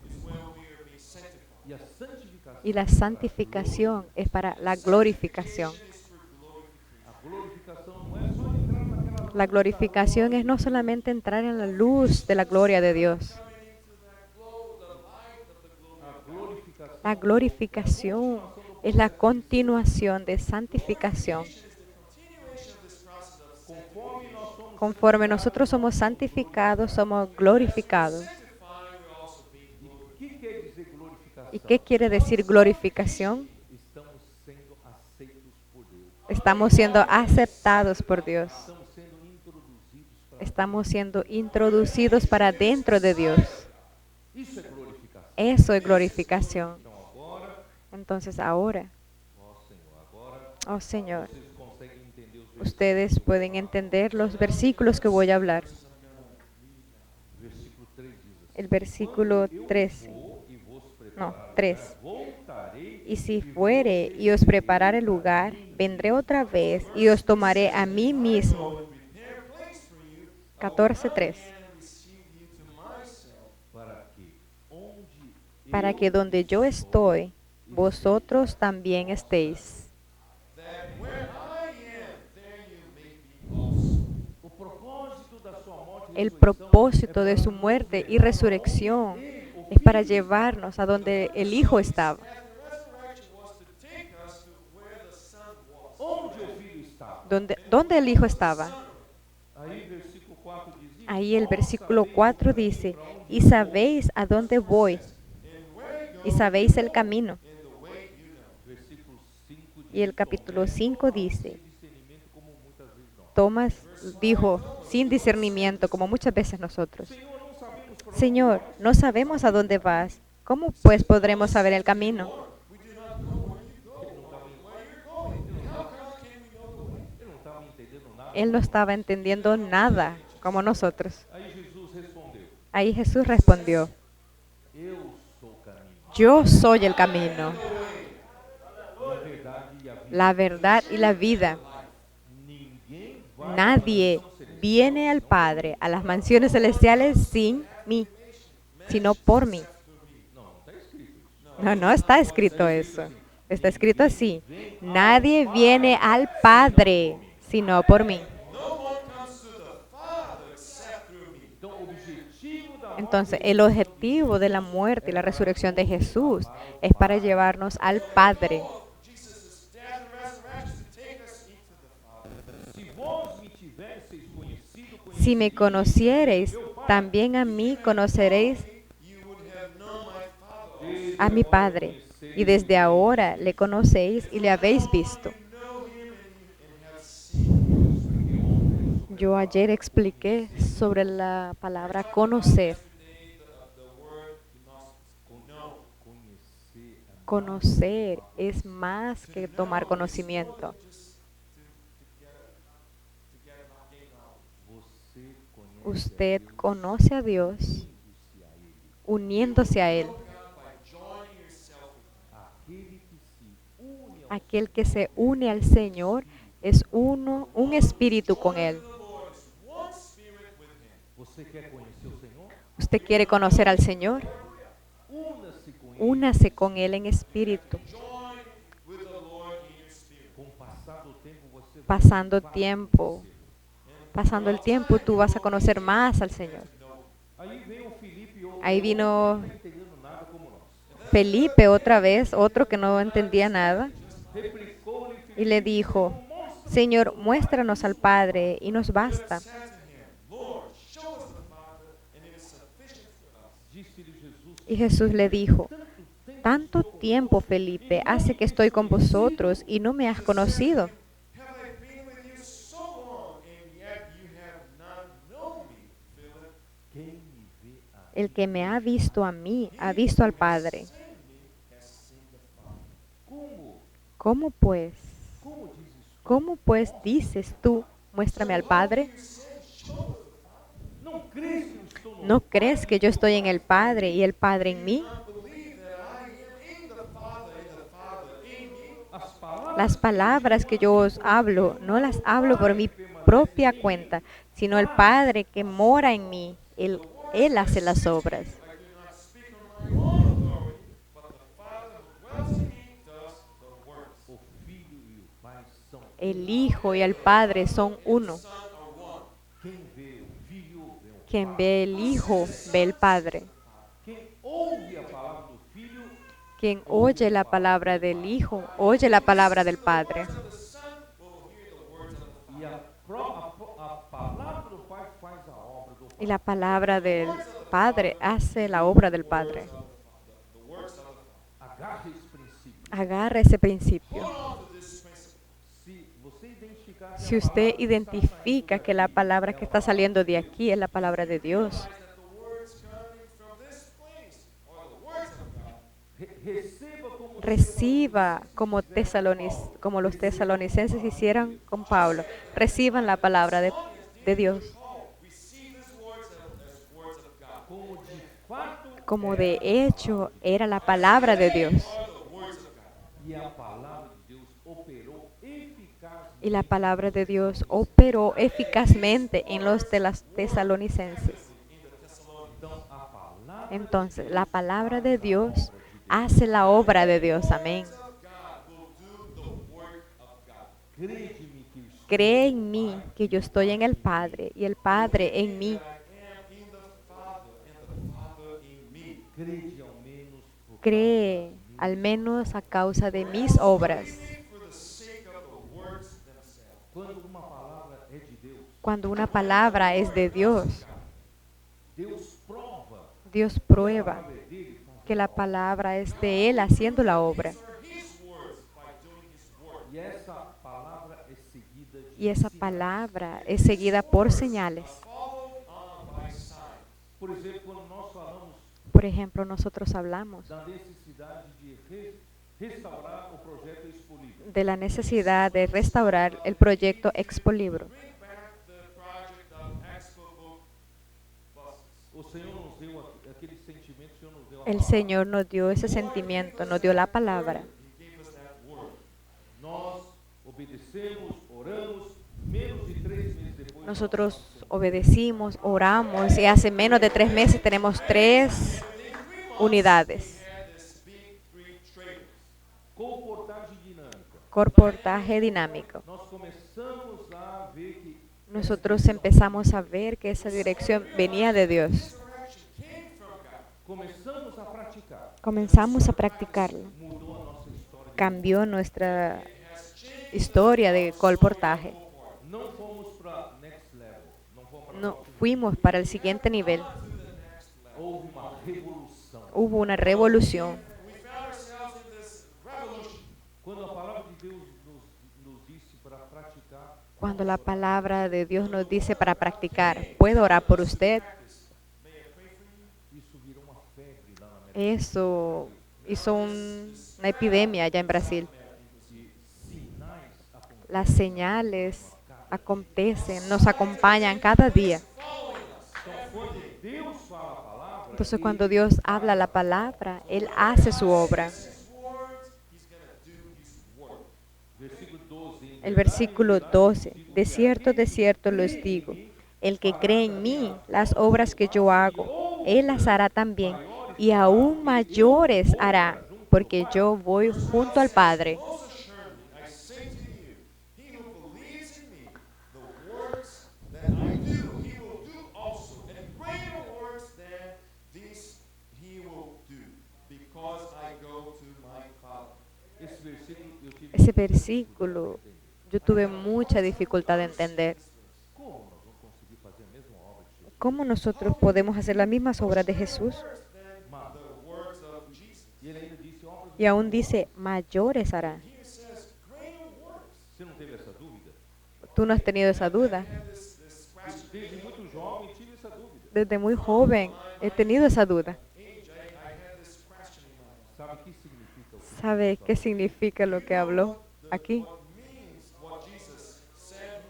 is when we are being sanctified. e a santificação, y la santificación es para la glorificación. It's for glorification. a glorificação não é só entrar naquela La glorificación es no solamente entrar en la luz de la gloria de Dios. Coming into that glow, the light of the glory. a glorificação La glorificación es la continuación de santificación. Is the continuation of this process of conforme nós somos Conforme nosotros somos santificados, somos glorificados. sanctified, we also be glorified. o que quer dizer glorificação? ¿Y qué quiere decir glorificación? Estamos sendo aceitos por Deus, Estamos siendo aceptados por Dios. estamos sendo introduzidos para Estamos siendo introducidos para dentro de Dios. isso é glorificação. Eso es glorificación. Então agora, Entonces ahora, ó Senhor, agora oh Señor, vocês conseguem entender os ustedes pueden entender los versículos que voy a hablar. versículo 3 diz assim: El versículo 13. Vou e vos No, preparar 3. voltarei Y si fuere y os preparare lugar, vendré otra vez y os tomaré a mí mismo. Prepare a place for you 14:3. and receive you to myself. para que Donde yo estoy, vosotros también estéis. That where I am, there you may be also. o propósito da sua morte e El ressurreição propósito de su muerte y resurrección es para llevarnos a donde el Hijo estaba. And the resurrection was to take us to where the Son was. onde o filho estava. ¿Dónde el Hijo estaba? Aí versículo 4 dizia: Ahí el versículo 4 dice, y sabéis a dónde voy, y sabéis el camino. versículo 5 diz: Y el capítulo 5 dice, discernimento como muitas vezes não. Tomás dijo, sin discernimiento, como muchas veces nosotros, Señor, no sabemos a dónde vas. ¿Cómo pues podremos saber el camino? We do not know where you're going. How can we know the way? Ele não estava entendendo nada. Él no estaba entendiendo nada como nosotros. Aí Jesus respondeu: Ahí Jesús respondió, Eu sou o caminho, yo soy el camino, a verdade e a vida. la verdad y la vida. Ninguém vai Nadie viene al Padre, a las mansiones celestiales, sin mí, sino por mí. Não, não está escrito isso. No, no está escrito eso. Está escrito así. Nadie viene al Padre, sino por mí. No one comes to the Father except through me. Então, o objetivo da Entonces, el objetivo de la muerte y la resurrección de Jesús es para llevarnos al Padre. Jesus' death and resurrection to take us into the Father. se vós me tivesseis conhecido, Si me conociereis, también a mí conoceréis You would have known my Father. a mi Padre. Y desde ahora le conocéis y le habéis visto. Know him and have seen him. Yo ayer expliqué sobre la palabra conocer. Today, the word know. conhecer a Conocer es más que tomar conocimiento. Just to get gain knowledge. você conhece Usted conoce a Dios uniéndose a Él. God by joining yourself with aquele que se une ao Aquel que se une al Señor es un espíritu con Él. the Lord is one spirit with him. Você quer conhecer o Senhor? ¿Usted quiere conocer al Señor? Úna-se com Ele. Únase con Él en espíritu. Join with the Lord in your spirit. Com o passar do tempo, você vai Pasando falar tiempo, conhecer. pasando el tiempo, tú vas a conocer más al Señor. Aí vem o Filipe e outro Ahí vino não está entendendo nada como nós. Felipe otra vez, otro que no entendía nada, Replicou-lhe y le dijo, Señor, muéstranos al Padre y nos basta. Said to him, Lord, show us the Father, and it is sufficient for us. disse-lhe Jesus: Y Jesús le dijo, tanto tiempo, Felipe, hace que estoy con vosotros y no me has conocido. Have I been with you so long, and yet you have not known me, Philip? quem me vê a El que me ha visto a mí, ha visto al Padre. Seen me has seen the Father. como? ¿Cómo pues? Como dizes? ¿Cómo pues dices tú, muéstrame al Padre? Não crês que eu estou no ¿No crees que yo estoy en el Padre y el Padre en mí? Believe that I am in the Father, and the Father in me. As palavras Las palabras que yo os hablo, no las hablo por mi propia cuenta, sino el Padre que mora en mí. Él hace las obras. I do not speak on my own authority, but the Father who dwells in me does the works. o Filho e o Pai são. El Hijo y el Padre son uno. Son are one. Quem vê o Filho vê o Quien ve el Hijo, ve el Padre. Quem ouve a palavra do Filho Quien oye la palabra del Hijo, oye la palabra del Padre. The Son will hear the words of the e a palavra do Pai faz a obra do Pai. Y la palabra del Padre hace la obra del Padre. the works of the Father. Agarre esse princípio. Agarra ese principio. Hold on to this principle. Se você identificar que Si a usted palavra identifica que la palabra que está saliendo de aquí es la palabra de Dios, That the words coming from this place are the words of God. receba como reciba como los tesalonicenses hicieron con Pablo. Reciban la palabra de Dios. Receive these words as words of God. como de fato Como de hecho era la palabra de Dios. Are the words of God. e a palavra de Deus operou eficazmente. Y la palabra de Dios operó eficazmente en los de las tesalonicenses. Então a palavra Entonces, la palabra de Dios hace la obra de Dios. Amén. God will do the work of God. crede-me que eu estou Cree en mí que yo estoy en el Padre y el Padre en mí. I am in the Father, and the Father in me. crede ao menos por Cree al menos a causa de mis obras. Believe for the sake of the words themselves. quando uma palavra é de Deus, Cuando una palabra es de Dios, Deus prova Dios que a prueba palavra é dele, faz. que la palabra es de Él haciendo la obra. For His words by doing His work. E essa palavra é seguida de Y esa palabra es seguida por señales. followed on by signs. Por exemplo, quando nós falamos Por ejemplo, nosotros hablamos da necessidade de restaurar o projeto Expo Livre. de la necesidad de restaurar el proyecto Expo Libro. Bring back the project of Expo Book buses. O Senhor nos deu aquele sentimento, o Senhor nos deu a El palavra. Señor nos dio ese sentimiento, nos dio la palabra. He gave us that word. Nós obedecemos, oramos, menos de 3 meses depois. Nosotros obedecimos, oramos y hace menos de 3 meses tenemos 3 unidades. We had this big 3 trailers. Comportagem dinâmica. Comportaje dinámico. Nós começamos a ver que Nosotros empezamos a ver que esa dirección venía de Dios. Direction came from God. começamos a praticar, Comenzamos a practicarlo. mudou a nossa história. Cambió nuestra historia de colportaje. Não fomos para next level, não fomos para No, fuimos para el siguiente nivel. houve uma revolução. Hubo una revolución. We found ourselves in this revolution. Quando a palavra de Deus nos disse para praticar, Cuando la palabra de Dios nos dice para practicar, ¿puedo orar por usted? isso virou uma febre lá na América. Eso hizo una epidemia allá en Brasil. E sinais acontecem. Las señales acontecen, nos acompañan cada día. Então, quando Deus fala a palavra, Entonces cuando Dios habla la palabra, Él hace su obra. His words, he's going to do his work. versículo 12, El versículo 12, de cierto les digo, el que cree en mí, las obras que yo hago, Él las hará también, y aún mayores hará, porque yo voy junto al Padre. Most assuredly, I say to you, he who believes in me, the works that I do, he will do also, and greater works than these he will do, because I go to my Father. esse versículo eu tive Ese versículo yo tuve mucha dificultad de entender. como nós vamos conseguir fazer a mesma obra de Jesus? ¿Cómo nosotros podemos hacer las mismas obras de Jesús? Mas, The works of Jesus. e ele ainda disse obras. Y aún dice, mayores hará. He says, greater works. Você não teve essa dúvida? ¿Tú no has tenido esa duda? I had this question. Desde muito jovem tive essa dúvida. Desde muy joven he tenido esa duda. Age, I had this question in my mind. Sabe o que significa? ¿Sabe qué significa lo que habló aquí? What means what Jesus said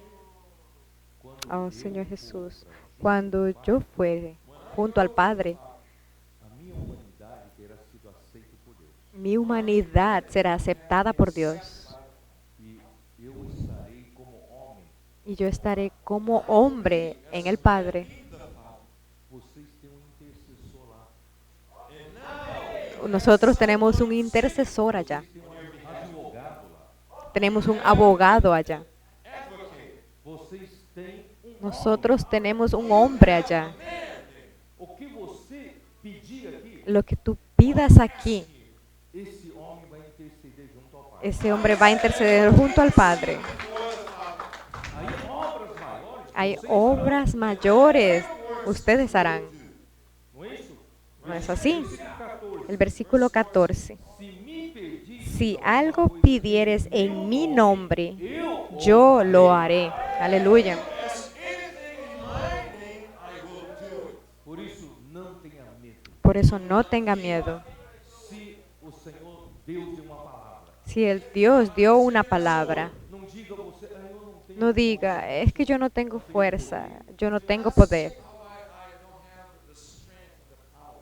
Quando Oh, eu Señor for Jesús, pra cuando yo fuere junto al Padre, a minha humanidade terá sido aceita por Deus. mi humanidad será aceptada por Dios. E eu estarei como homem. Y yo estaré como hombre en el Padre. Vocês têm um intercessor lá. Nosotros tenemos un intercesor allá. Tem um advogado lá. Tenemos un abogado allá. Vocês têm um Nosotros tenemos un hombre allá. O que você pedir aqui, Lo que tú pidas aquí, esse homem vai interceder junto ao Pai. ese hombre va a interceder junto al Padre. Aí obras maiores, Hay obras mayores, ustedes harán. não é isso? ¿No es así? 14. El versículo 14. Se me pedir, Si algo pidieres en mi nombre, yo lo haré. Aleluya. por isso não tenha medo. Por eso no tenga miedo. Se o Senhor Deus deu uma palavra, Si el Dios dio una palabra, não diga você, ah, eu não tenho. no diga, es que yo no tengo fuerza, yo no tengo poder.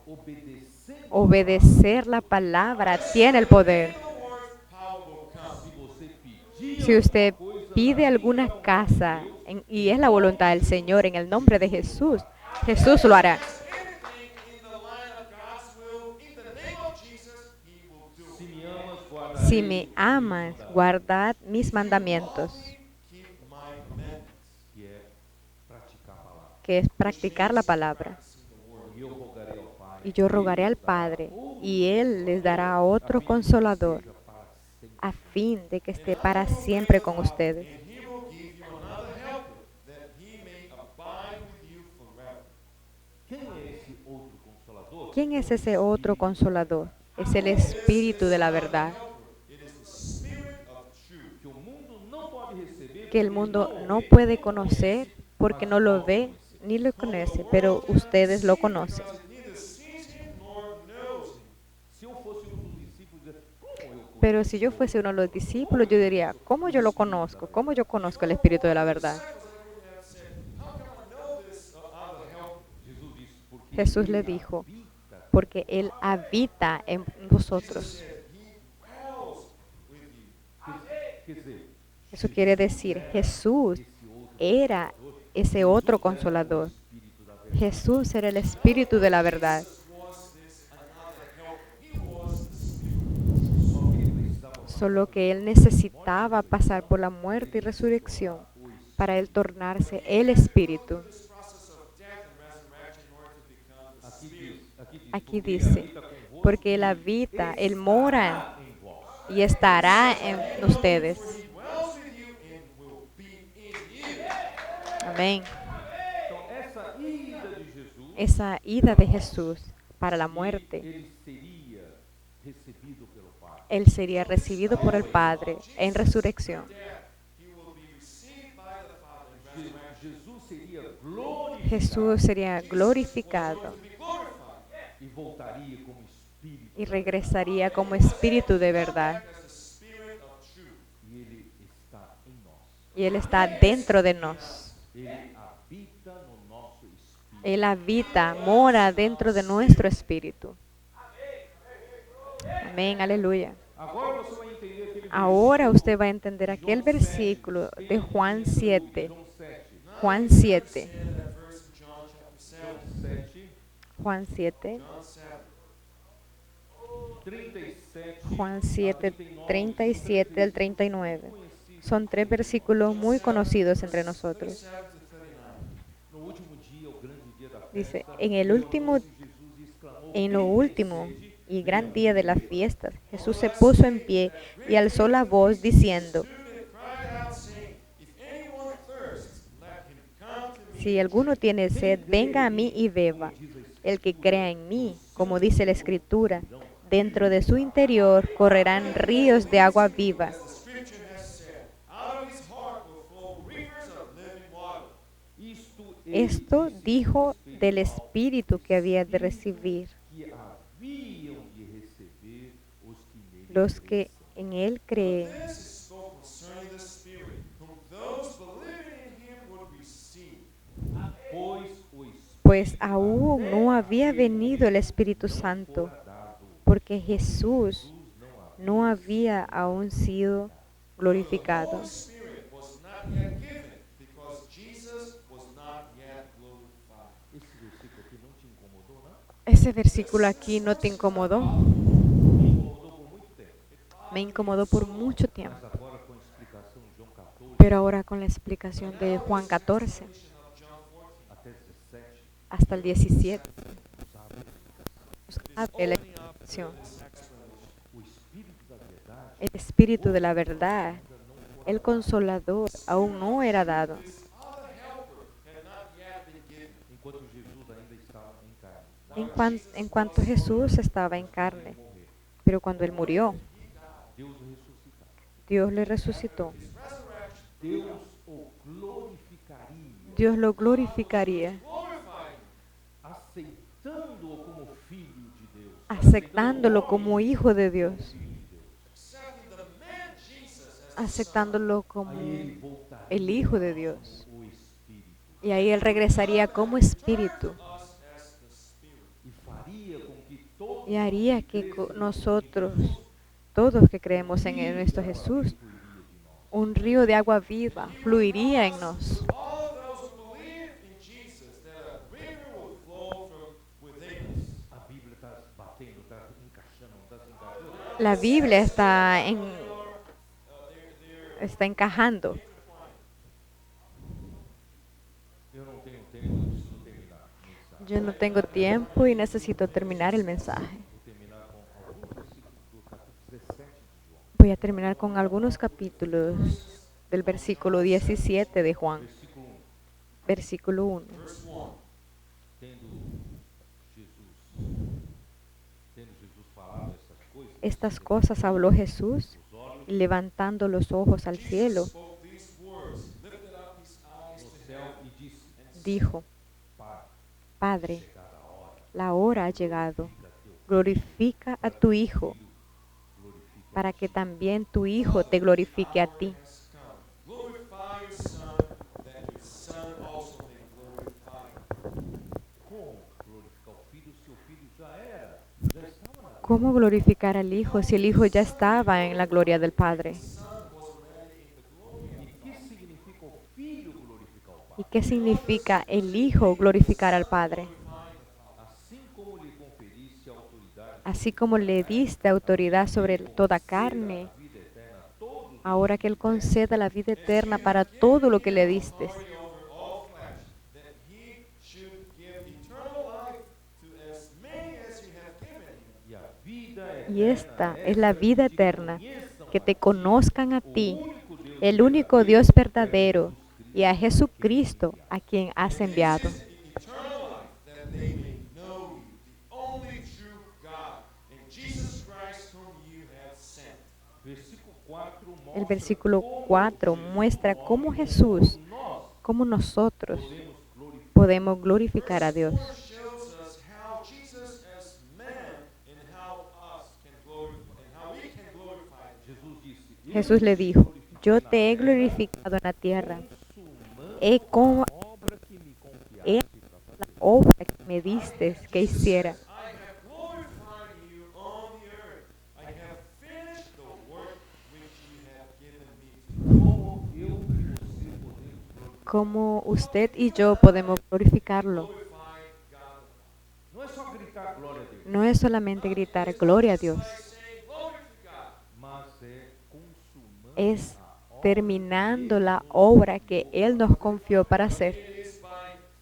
Obedecendo, Obedecer la palabra tiene el poder. se você pedir Si usted coisa pide alguna casa y es la voluntad del Señor en el nombre de Jesús, Jesús lo hará. anything in the line of God's will, in the name of Jesus, he will do se it. me amas, guardarei. Si me amas, guardad mis mandamientos, Keep my commandments. Que é praticar a palavra. que es practicar la palabra. E eu rogarei ao Pai. Y yo rogaré al Padre, y Él les dará otro consolador, seja para sempre. a fin de que esté para siempre con ustedes. And he will give you another helper, that he may abide with you forever. Quem é esse outro consolador? ¿Quién es ese otro consolador? Es el Espíritu de la verdad, It is the spirit of truth. Que o mundo não pode receber que el mundo no puede conocer porque no lo ve ni lo conoce, pero ustedes lo conocen. Because it neither sees him nor knows him. Se eu fosse um dos discípulos, eu diria, como eu Pero si yo fuese uno de los discípulos, yo diría, ¿cómo yo lo conozco? ¿Cómo yo conozco el Espíritu de la verdad? How can I know this other helper? Jesus disse, porque Jesús le ele dijo, habita. porque Él habita en vosotros. Said he dwells with you. Quer dizer, Eso quiere decir, Jesús esse outro era esse otro consolador. Espírito da verdade. Jesús era el Espíritu de la verdad. Was this another helper? He was the Spirit. Só que ele precisava Solo que Él necesitaba pasar por la muerte y resurrección para Él tornarse el Espíritu. This process of death and resurrection in order to become the aqui Spirit. diz, Aquí porque dice, habita convosco, porque Él habita, Él mora em vós. y estará en ustedes. He dwells with you and will be in you. Amén. Então, essa ida de Jesus, Esa ida de Jesús para la muerte, ele seria recebido pelo Pai. Él sería recibido por el Padre en resurrección. He will be received by the Father in resurrection. Jesus seria glorificado Jesús sería glorificado To be glorified e voltaria como Espírito. y regresaría como Espíritu de verdad. as the Spirit of truth. E ele está em nós. Y Él está dentro de nos. Ele habita no nosso Espírito. Él habita, mora dentro de nuestro espíritu. Amén, aleluya. Agora você vai entender aquele Ahora usted va a entender aquel versículo de Juan 7. João 7. Juan 7. And that verse in John chapter 7. 7, Juan 7. John 7. 37. Juan 7, 37 al 39. Son tres versículos muy conocidos entre nosotros. 7 to 39. No último dia, o grande dia da festa, Dice, en el último, Jesus exclamou, en lo "Tende último sede". y gran día de las fiestas, Jesús se puso en pie y alzó la voz diciendo, Stood and cried out, saying, If anyone thirsts, let him come to me. si alguno tiene sed, venga a mí y beba. El que crea en mí, como dice la Escritura, dentro de su interior correrán ríos de agua viva. As the scripture has said, out of his heart will flow rivers of living water. Isto ele Esto disse dijo respeito del ao Espíritu que había de recibir que haviam de receber os que nele los que crescem. en Él creen. This is spoken concerning the Spirit, whom those believing in him would receive. Pois o Espírito Pues aún no había venido el Espíritu Santo, fora dado, porque Jesús Jesus não havia. no había aún sido glorificado. The Spirit was not yet given, because Jesus was not yet glorified. Esse versículo aqui não te incomodou, não? Ese versículo aquí no te incomodó. Me incomodou por muito tempo. Me incomodó por mucho tiempo. Mas agora com a explicação de João 14 Pero ahora con la explicación de Juan 14 até 17, hasta el 17, sabe? sabe la explicación. O Espírito da verdade El Espíritu de la verdad, el Consolador, aún no era dado, Other helper had not yet been given. enquanto Jesus ainda estava em carne. en cuanto Jesús estaba en carne. Pero cuando Él murió, Deus o ressuscitava. Dios le resucitó. Deus o glorificaria, Dios lo glorificaría, aceitando-o como filho de Deus. aceptándolo como hijo de Dios, Accepting the man Jesus as aceptándolo como Aí ele voltaria el Hijo de Dios. o Espírito Y ahí Él regresaría como Espíritu us as the Spirit. e faria com que todos y haría que nosotros, todos que creemos en nuestro Jesús, fluiria de nós. un río de agua viva fluiría en nos. All of those who believe in Jesus, that a river will flow from within us. A Bíblia está batendo, está encaixando, não está se encaixando. La Biblia They're está encajando. Eu não tenho tempo, eu preciso terminar a mensagem. Yo no tengo tiempo y necesito terminar el mensaje. Vou terminar com alguns versículos do capítulo 17 de João. Voy a terminar con algunos capítulos del versículo 17 de Juan, Versículo 1. versículo 1. verse 1. Tendo Jesus falado essas coisas, Estas cosas habló Jesús os olhos y levantando los ojos al cielo, Spoke these words, dijo: Pai, Padre, chegada a hora, la hora ha llegado. glorifica Glorifica teu Filho, a para tu que o Hijo, Filho glorifique para a que ti. también tu Hijo te glorifique a ti. Has come. Glorify your Son, that your Son also may glorify you. Como glorificar o Filho se o Filho já estava na glória? ¿Cómo glorificar al Hijo si el Hijo ya estaba en la gloria del Padre? Son was already in the glory of E que significa o Filho glorificar o ¿Y Pai? qué significa el Hijo glorificar al Padre? glorifying the Father. Assim como lhe conferisse autoridade Así como le diste autoridad sobre toda carne, a vida eterna a todos os ahora que Él conceda la vida eterna para todo lo que le diste. Authority over all flesh, that he should give eternal life to as many as you have given him. e a vida Y esta es la esta vida que te eterna, conheçam que a te ti, conozcan a o ti, único Deus el único verdadeiro, Dios e a verdadero, y a Jesucristo a quien has This enviado. is eternal life, that they may know you, the only true God, and Jesus Christ whom you have sent. Versículo 4 El mostra versículo como 4 Jesus, muestra nós, cómo Jesús, nós cómo nosotros podemos glorificar. podemos glorificar a Dios. Verse 4 shows us how Jesus as man and how us can glorify, and how we can glorify him. Jesus disse: Jesús le dijo: Yo te he glorificado en la tierra, he como a obra que me he confiaste para la fazer. obra que me diste que Jesus hiciera. says, I have glorified you on the earth. I have finished the work which you have given me to do. Como eu e você podemos glorificar. Como usted y yo podemos glorificarlo. Glorify God. Não é só gritar glória a Deus, No es solamente gritar gloria a Dios, By saying, glorify God. mas é consumando es a obra terminando que la Ele nos obra que confiou Él nos confió para hacer. It is by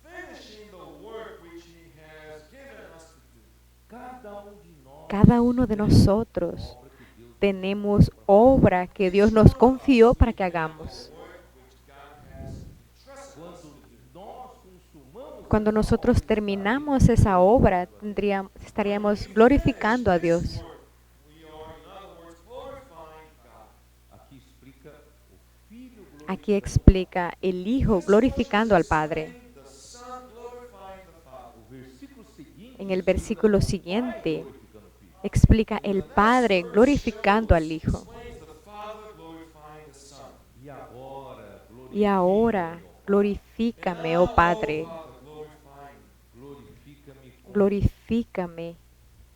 finishing the work which he has given us to do. Cada um de Cada uno de nós nosotros obra que Deus tenemos obra que Dios nos confió para que hagamos. Work which God has entrusted us to do. Quando nós consumamos Cuando nosotros terminamos esa obra, estaríamos glorificando a Dios. We are, in other words, glorifying God. aqui explica o Filho Aquí explica el Hijo glorificando al Padre. The Son glorifying the Father. O versículo seguinte En el versículo siguiente glorificando o Filho. explica el Padre glorificando al Hijo. Explains the Father glorifying the Son. E agora Y ahora glorifícame, oh Padre, Father glorifying. glorifícame com glorifícame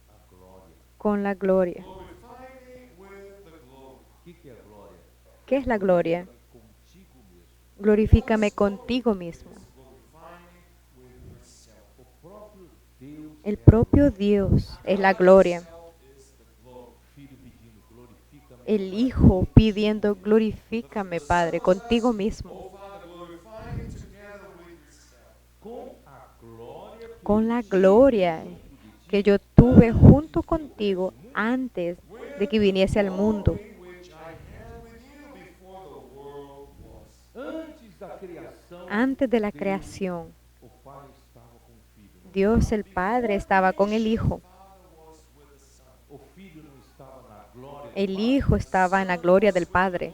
a glória. con la gloria. Glorify me with the glory. O que é a glória? ¿Qué es la gloria? Contigo mesmo. Glorifícame contigo mismo. Glorify me with yourself. O próprio Deus El é a propio Dios es la gloria. Self is the glory. glória. O Filho pedindo glorifícame. El Hijo pidiendo glorifícame, Padre, contigo mismo. Oh Father, glorify me together with yourself. Com a glória que Con la eu tive gloria junto de ti, que yo tuve junto contigo antes de que viniese al mundo. Glory which I had with you before the world was. antes da criação. Antes de la Deus, creación, o Pai estava com o Filho. Dios el Padre estaba con el Hijo. Father was with the Son. O Filho não estava na glória. do El Pai. Hijo estaba en la gloria del Padre.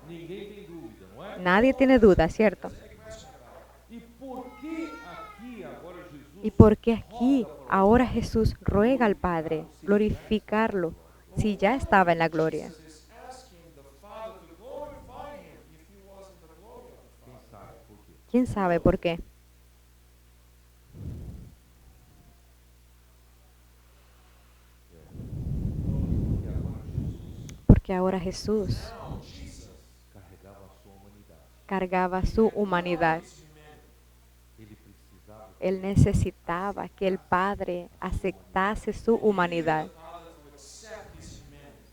Ninguém tem dúvida, não é? Nadie tiene duda, ¿cierto? E por que aqui agora Jesus ¿Y por qué aquí ahora Jesús ruega al Padre glorificarlo si ya estaba en la gloria? Jesus is asking the Father to glorify him if he was in the glory of the quem Father. sabe por quê? ¿Quién sabe por qué? Porque agora Jesus Porque ahora Jesús Now Jesus, carregava a sua humanidade. cargaba su humanidad. his humanity, Ele precisava Él necesitaba que el Padre aceptase su humanidad. Father to accept his humanity.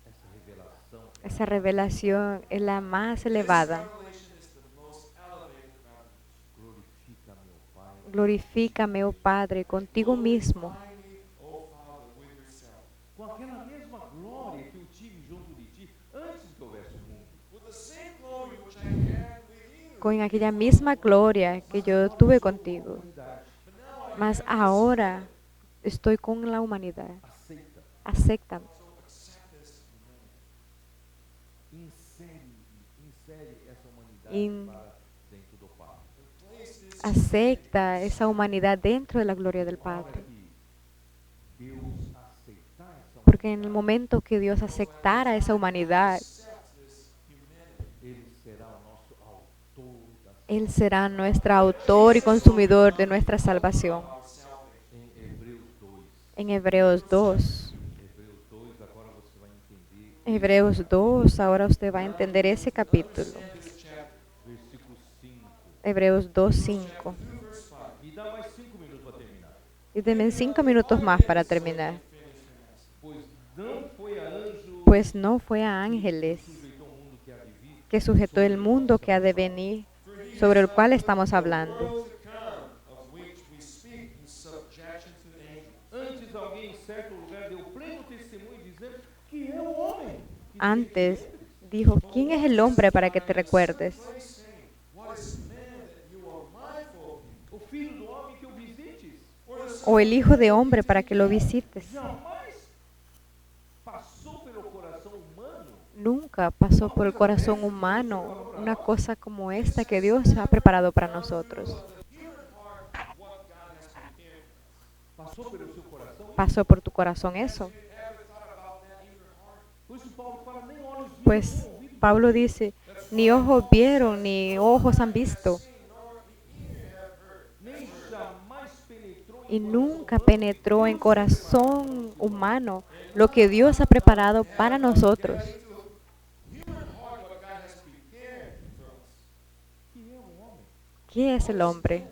essa revelação. Esa revelación es la más elevada. Revelation is the most elevated revelation. Glorifica meu Pai. Glorifícame, oh Padre, contigo mismo, Glorify me, O Father, with yourself. Com aquela mesma glória que eu tive junto de ti antes que houvesse o mundo. With the same glory which I had with you. con aquella misma gloria que yo tuve contigo. Humanidade But now I Mas ahora estoy con la humanidad. aceita, Acéptame. so accept this humanity. insere essa humanidade In- para dentro do Pai. acepta esa humanidad dentro de la gloria del A hora Padre. que Deus aceitar essa Porque en el momento que Dios aceptara esa humanidad, accept this humanity. Ele será o nosso autor da Él será nuestro autor y consumidor de nuestra salvación. Our salvation. em Hebreus 2. En Hebreos 2. Hebreus 2, agora você vai entender. Hebreos 2, ahora usted va a entender ese capítulo. This chapter. Versículo 5. Hebreos 2, 5. Through verse 5. Me dá mais 5 minutos para terminar. Y denme 5 minutos más para terminar. Pois não foi a anjo Pues no fue a ángeles que sujeitou o mundo que há de vir, que sujetó el mundo que ha de venir, sobre el cual estamos hablando. World to come, of which we speak in subjection to the angels. antes alguém em certo lugar deu pleno testemunho dizendo que é o homem. que Antes dijo, ¿quién es el hombre para que te recuerdes? Place saying, what is man that you are mindful of him? o filho do homem que o visites. Or the O el hijo de hombre para que lo visites. Jamais passou pelo coração humano Nunca pasó por el corazón humano una cosa como esta que Dios ha preparado para nosotros. human heart what God has prepared for us. passou pelo seu coração. ¿Pasó por tu corazón eso? Ever thought about that in your heart? Por isso Paulo fala, nem olhos viram, Pues nem ouvidos Pablo dice, ni ojos vieron, ni ojos han visto, nem jamais penetrou y nunca penetró en corazón humano lo que Dios ha preparado para nosotros. Human heart what God has prepared for us. que é um homem ¿Qué es el hombre?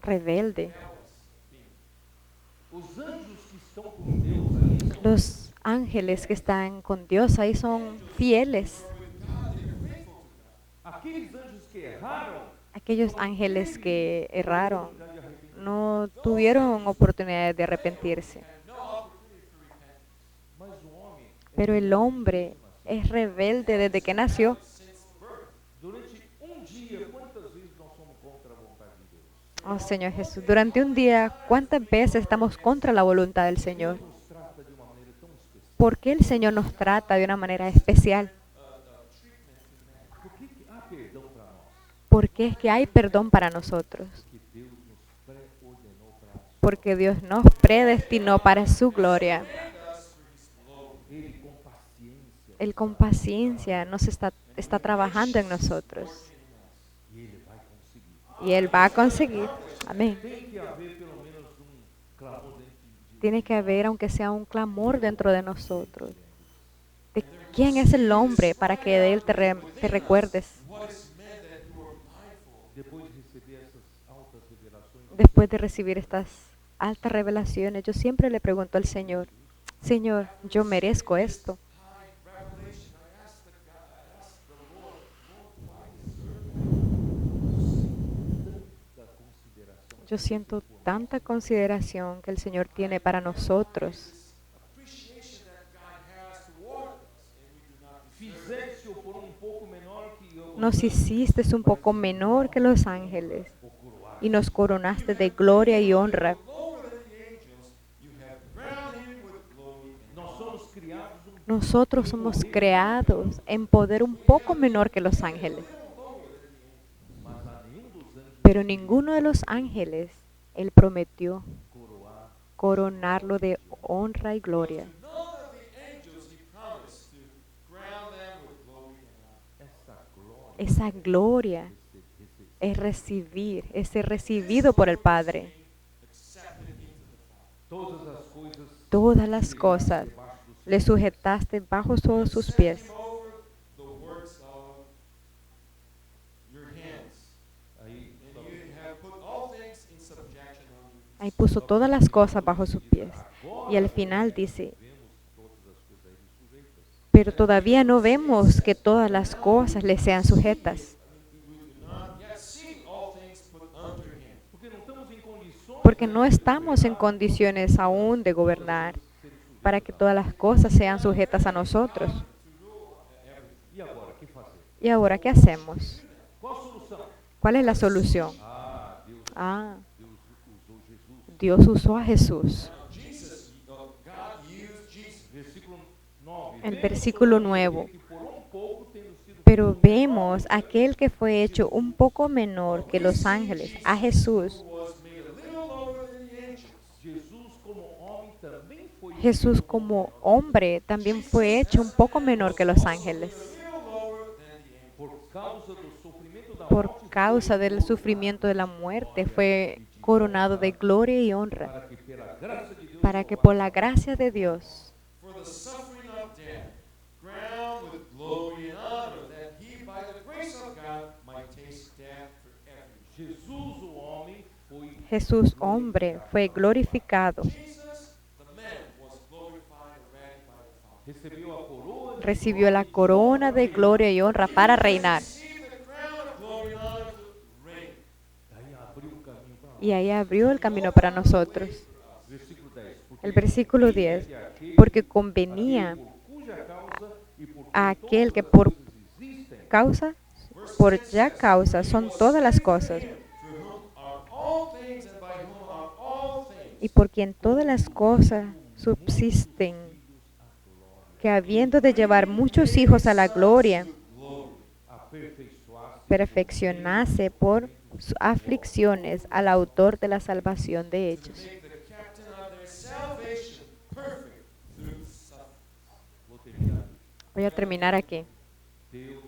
rebelde. Rebelde. Os anjos que estão com Deus ali são Los ángeles que están con Dios ahí son fieles. aqueles anjos que erraram, Aquellos ángeles que erraron no tuvieron oportunidad de arrepentirse. mas o homem, Pero el hombre es rebelde desde que nació. durante dia, quantas vezes nós somos contra a vontade de Deus? Oh Señor Jesús, durante un día, ¿cuántas veces estamos contra la voluntad del Señor? Nos trata de uma maneira tão especial. ¿Por qué el Señor nos trata de una manera especial? Por que que há perdão para nós? ¿Por qué es que hay perdón para nosotros? Que Deus nos pré-ordenou para a sua. Porque Dios nos predestinó para su gloria. Ele com paciência Él con paciencia nos está trabajando en nosotros. e Ele vai conseguir. Y Él va a conseguir. Amén. Tem que haver pelo menos clamor dentro de Tiene que haber, aunque sea un clamor dentro de nosotros. ¿De quién es el hombre para que de él te recuerdes? What is man that you are mindful? depois de receber essas altas revelações. Después de recibir estas altas revelaciones, yo siempre le pregunto al Señor, Señor, ¿yo merezco esto? High revelation. I asked the Lord, why is Da consideração Yo siento tanta consideración que el Señor tiene para nosotros. appreciation that God has toward us, and we do not fizeste-o por pouco menor que eu, Nos hiciste un poco menor que los ángeles o coroar. y nos coronaste de gloria y honra. lower than the angels, you have crowned him with glory and Nós somos criados Nosotros somos creados en poder un poco menor que los ángeles, mas a nenhum dos anjos pero ninguno de los ángeles Él prometió coroar coronarlo de honra y gloria. none of the angels he promised to crown them with glory and honor. essa glória. Esa gloria es ser recibido por el Padre. Accepted into the Father. Todas as coisas Todas las cosas le sujetaste bajo todos sus pies. Set him over the works of your hands. aí And you have put all things in subjection on you. Ahí puso todas las cosas bajo sus pies. Y al final dice, vemos todas as coisas a ele sujeitas. pero todavía no vemos que todas las cosas le sean sujetas, We do not yet see all things put under him. Porque não estamos em condições porque no estamos en condiciones aún de gobernar para que todas las cosas sean sujetas a nosotros. E agora, o que fazer? ¿Y ahora qué hacemos? Qual a solução? ¿Cuál es la solución? Ah, Dios Deus usou Jesus. usó a Jesús. Jesus, God used Jesus. Versículo 9. El Vemos versículo sobre aquele 9. que por pouco tendo sido Pero vemos aquel que fue hecho un poco menor que los ángeles, a Jesús. who was made a little lower than the angels. Jesus, como homem, também foi Jesús como hombre también fue hecho un poco menor que los ángeles. A little lower than the angels. por causa do sofrimento da Por morte, causa del sufrimiento de la muerte fue coronado de gloria y honra, para que pela graça de Deus, para que por la gracia de Dios, For the suffering of death, crowned with glory and honor, that he by the grace of God might taste death for everyone. Jesus, o homem, foi Jesús hombre fue glorificado, Jesus, the man, was glorified already by the Father. recebeu a coroa de recibió la corona de gloria y honra para reinar. Received the crown of glory and honor to reign. aí abriu o caminho para nós. Y ahí abrió el camino para nosotros. Versículo 10. Porque El versículo 10, conveniente é aquele- porque convenía aquele por cuja causa e por a quem aquel que todas por as coisas existem, causa, por ya causa son todas las cosas, For whom are all things and by whom are all things. y por quien todas las cosas subsisten, que habiendo de llevar muchos hijos a la gloria, Glory. aperfeiçoasse perfeccionase por sus aflicciones al autor de la salvación de ellos. Make the captain of their salvation perfect through suffering. Vou terminar aqui. Voy a terminar aquí. Deus,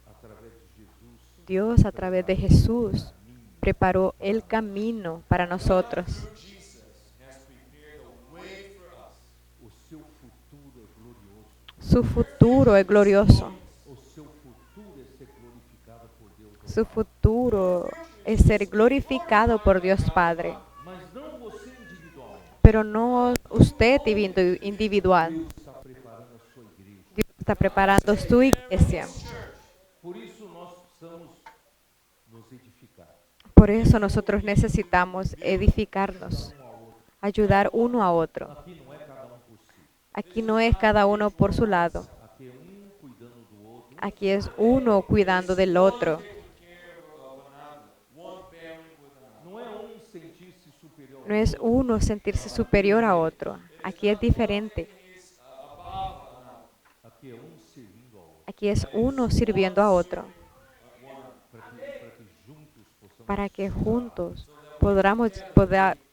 através de Jesus, Dios a través de Jesús preparó el camino para nosotros. Through Jesus has prepared a way for us. o seu futuro é glorioso. Su futuro es glorioso. O seu futuro é ser glorificado por Deus. Su futuro es ser glorificado por Dios Padre. Mas não você individualmente. Pero no usted individual. Deus está preparando a sua igreja. Dios está preparando su iglesia. Por isso nós precisamos nos edificar. Por eso nosotros necesitamos edificarnos, ayudar uno a otro. Aqui não é cada um por si. Aquí no es cada uno por su lado. Aqui é um cuidando do outro. Aquí es uno cuidando del otro. Taking care of another. One bearing with another. Não é um sentir-se superior. No es uno sentirse superior a otro. Aquí es diferente. Is above another. Aqui é um servindo ao outro. Aquí es uno sirviendo a otro. Para que juntos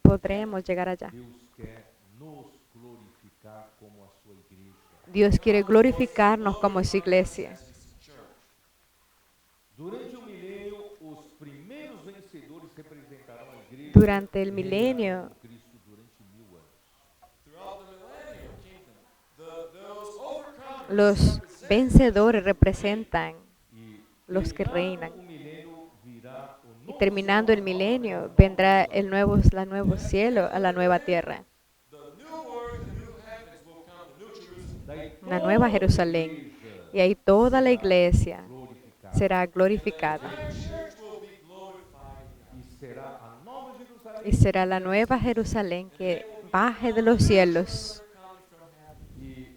Podremos llegar allá. Deus quer nos glorificar como a sua igreja. Dios quiere glorificarnos como su iglesia. Durante o milênio, os primeiros vencedores representaram a igreja. Durante el milenio, Com Cristo durante 1000 anos. Throughout the millennial kingdom, those overcomers los vencedores representan E los que reinan. o milênio virá o Y novo terminando el milenio, vendrá la nuevo cielo, a la nueva tierra, the new earth, the new heavens will come, the new Jerusalem. daí la nueva Jerusalén. Y ahí toda la iglesia glorificada. será glorificada. The church will be glorified. E será a nova Jerusalém. Y será la nueva Jerusalén que baje de los cielos. E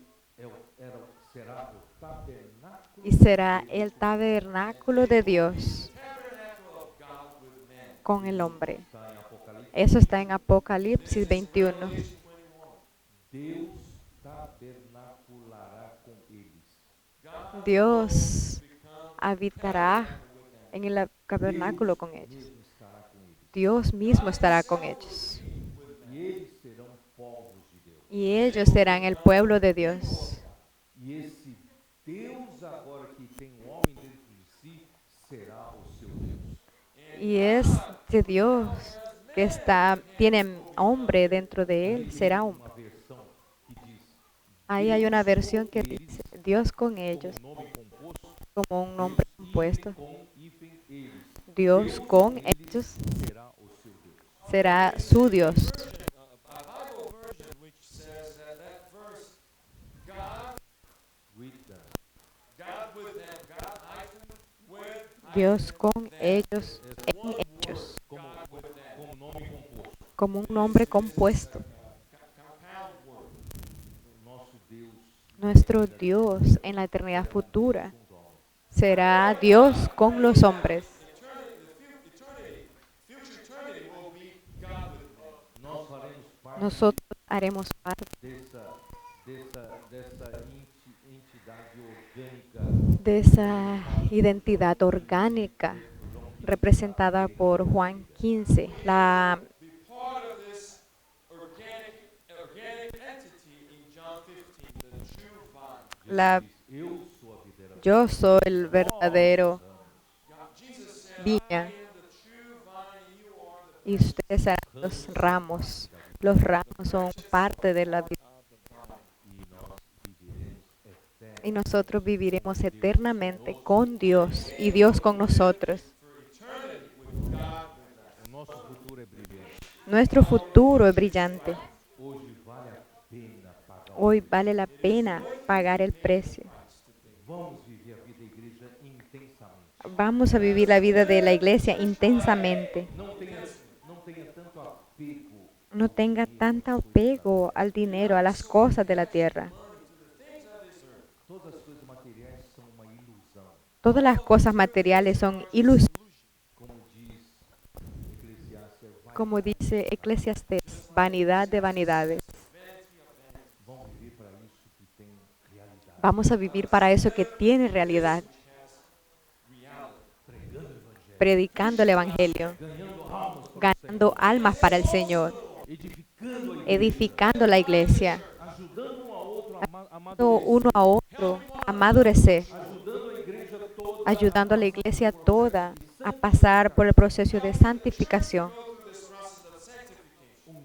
será o tabernáculo Y será el tabernáculo de Dios Tabernacle of God with men. con el hombre. está em Apocalipse. Eso está en Apocalipsis 21. Deus tabernaculará com eles. Dios habitará en el tabernáculo con ellos. Mesmo estará com eles. Dios mismo estará con ellos. E eles serão povos de Deus. Y ellos serán el pueblo de Dios. E esse Deus agora que tem um homem dentro de si será o seu Deus. Y este Dios que tiene hombre dentro de él será Uma versão que diz Ahí hay una versión que dice Dios con ellos um nome composto como un nombre compuesto. com hífen eles. Dios con ellos Será o seu Deus. será su Dios. A Bible version which says that verse, God, With them. God with them, God hyphen with Dios con ellos, en ellos, Como nome composto. como un nombre compuesto. compound word. O nosso Deus Nuestro Dios en la eternidad futura com os homens. será Dios con los hombres. Future eternity will be God with men. Nós faremos parte Nosotros haremos parte dessa entidade de esa identidad orgánica representada por Juan 15. Be part of this organic entity in John 15, the true vine. La, Eu sou a videira. yo soy el verdadero Jesus said, viña I am the true vine, and you are the y ustedes serán los ramos. Los ramos son parte de la vida E nós viveremos eternamente. y nosotros viviremos eternamente con Dios y Dios con nosotros. for eternity with God with us. O nosso futuro é brilhante. Nuestro futuro es brillante. Hoje vale a pena pagar. Hoy vale la pena pagar el precio. Vamos viver a vida da igreja intensamente. Vamos a vivir la vida de la iglesia intensamente. Não tenha tanto apego. No tenga tanto apego al dinero, a las cosas de la tierra. Todas as coisas materiais são uma ilusão. Todas las cosas materiales son ilusiones, Como diz Eclesiastes, como dice Eclesiastés, vanidad de vanidades. vão viver para isso que tem realidade. Vamos a vivir para eso que tiene realidad, predicando el Evangelio, ganando almas para el Señor, edificando la iglesia, Ajudando um ao outro a ayudando uno a otro a amadurecer, ajudando a igreja toda ayudando a la iglesia toda a pasar por el proceso de santificación.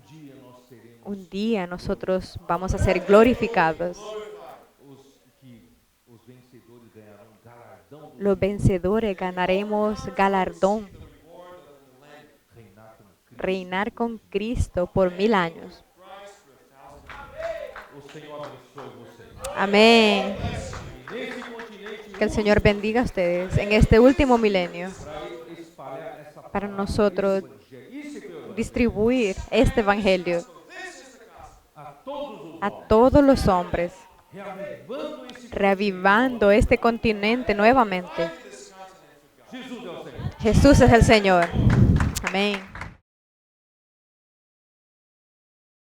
dia nós seremos Un día nosotros vamos a ser glorificados. os vencedores ganharão galardão do Los vencedores ganaremos galardón, reinar com Cristo. reinar con Cristo por 1000 años. O Senhor abençoe vocês. Amén. Nesse continente, Que el Señor bendiga a ustedes en este último milenio para espalhar essa para nosotros evangelho. Isso é que eu distribuir este Evangelio a todos os a todos los hombres, reavivando esse reavivando este continente nuevamente. Jesus é o Senhor. Jesús es el Señor. Amén.